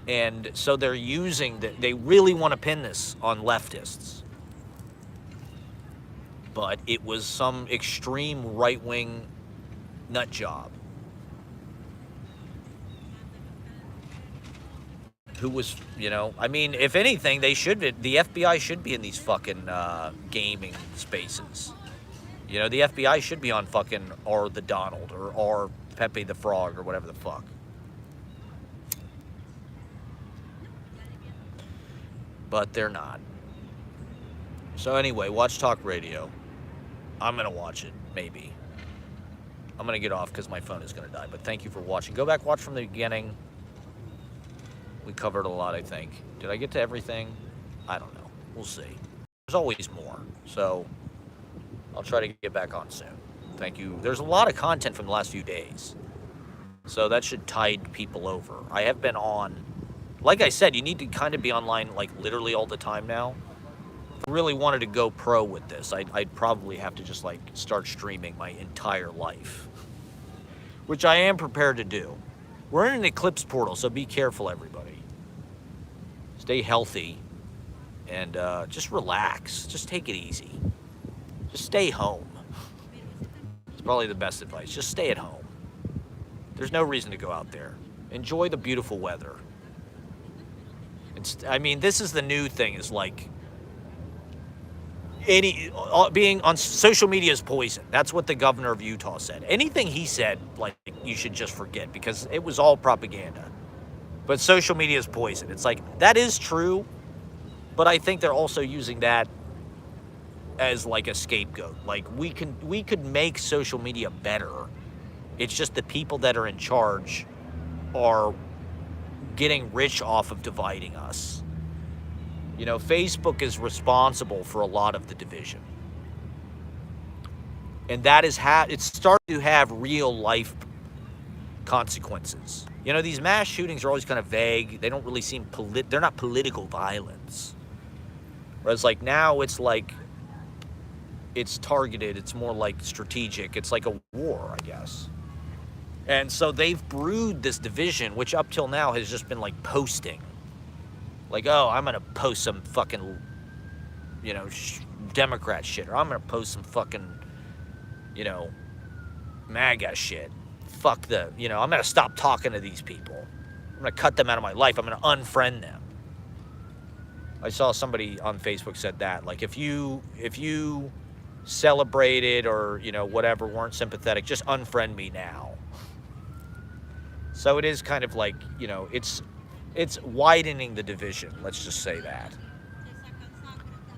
[SPEAKER 2] And so they're they really want to pin this on leftists. But it was some extreme right-wing nut job who was, I mean, if anything, the FBI should be in these fucking gaming spaces. The FBI should be on fucking R the Donald or Pepe the Frog or whatever the fuck. But they're not. So anyway, watch talk radio. I'm going to watch it, maybe. I'm going to get off because my phone is going to die. But thank you for watching. Go back, watch from the beginning. We covered a lot, I think. Did I get to everything? I don't know. We'll see. There's always more. So I'll try to get back on soon. Thank you. There's a lot of content from the last few days. So that should tide people over. I have been on. Like I said, you need to kind of be online, like, literally all the time now. If I really wanted to go pro with this, I'd probably have to just, like, start streaming my entire life. Which I am prepared to do. We're in an eclipse portal, so be careful, everybody. Stay healthy. And just relax. Just take it easy. Just stay home. It's probably the best advice. Just stay at home. There's no reason to go out there. Enjoy the beautiful weather. I mean, this is the new thing, is like being on social media is poison. That's what the governor of Utah said. Anything he said, like, you should just forget because it was all propaganda. But social media is poison. It's like, that is true, but I think they're also using that as like a scapegoat. Like, we could make social media better. It's just the people that are in charge are getting rich off of dividing us. Facebook is responsible for a lot of the division. And that is it's starting to have real life consequences. These mass shootings are always kind of vague. They don't really seem they're not political violence. Whereas, like, now it's like it's targeted, it's more like strategic. It's like a war, I guess. And so they've brewed this division, which up till now has just been like posting. Like, oh, I'm going to post some fucking, Democrat shit. Or I'm going to post some fucking, MAGA shit. Fuck I'm going to stop talking to these people. I'm going to cut them out of my life. I'm going to unfriend them. I saw somebody on Facebook said that. Like, if you celebrated or, whatever, weren't sympathetic, just unfriend me now. So it is kind of like, it's widening the division, let's just say that.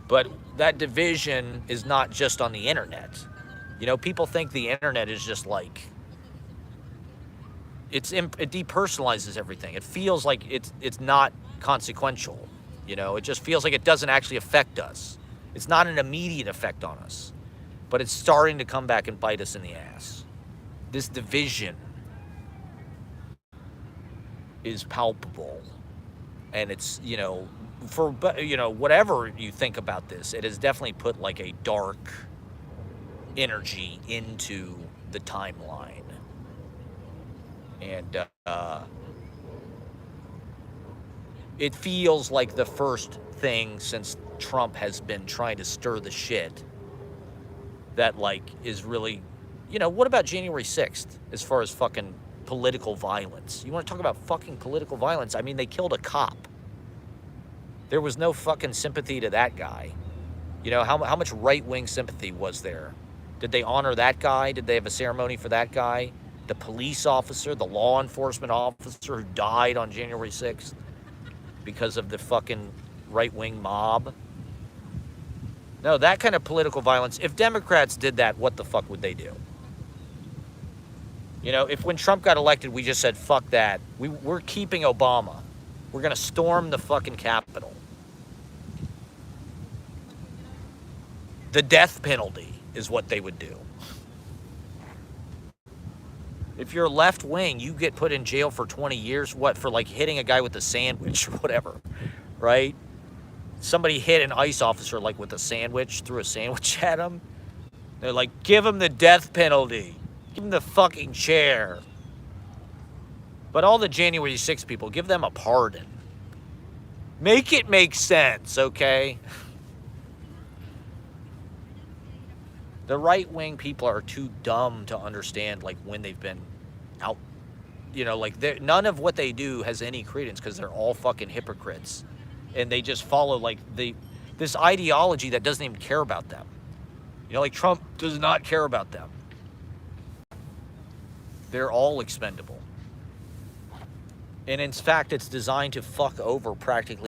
[SPEAKER 2] But that division is not just on the internet. People think the internet is just like, it depersonalizes everything. It feels like it's not consequential. It just feels like it doesn't actually affect us. It's not an immediate effect on us. But it's starting to come back and bite us in the ass. This division is palpable, and it's whatever you think about this, it has definitely put like a dark energy into the timeline, and it feels like the first thing since Trump has been trying to stir the shit that, like, is really, what about January 6th as far as fucking political violence? You want to talk about fucking political violence? I mean, they killed a cop. There was no fucking sympathy to that guy. How much right-wing sympathy was there? Did they honor that guy? Did they have a ceremony for that guy? The police officer, the law enforcement officer who died on January 6th? because of the fucking right-wing mob. No, that kind of political violence, if Democrats did that, what the fuck would they do? You know, if when Trump got elected, we just said, fuck that. We're keeping Obama. We're going to storm the fucking Capitol. The death penalty is what they would do. If you're left wing, you get put in jail for 20 years. What, for like hitting a guy with a sandwich or whatever, right? Somebody hit an ICE officer like with a sandwich, threw a sandwich at him. They're like, give him the death penalty. Give him the fucking chair. But all the January 6th people, give them a pardon. Make it make sense, okay? The right-wing people are too dumb to understand, like, when they've been out. You know, like, none of what they do has any credence because they're all fucking hypocrites. And they just follow, like, this ideology that doesn't even care about them. You know, like, Trump does not care about them. They're all expendable. And in fact, it's designed to fuck over practically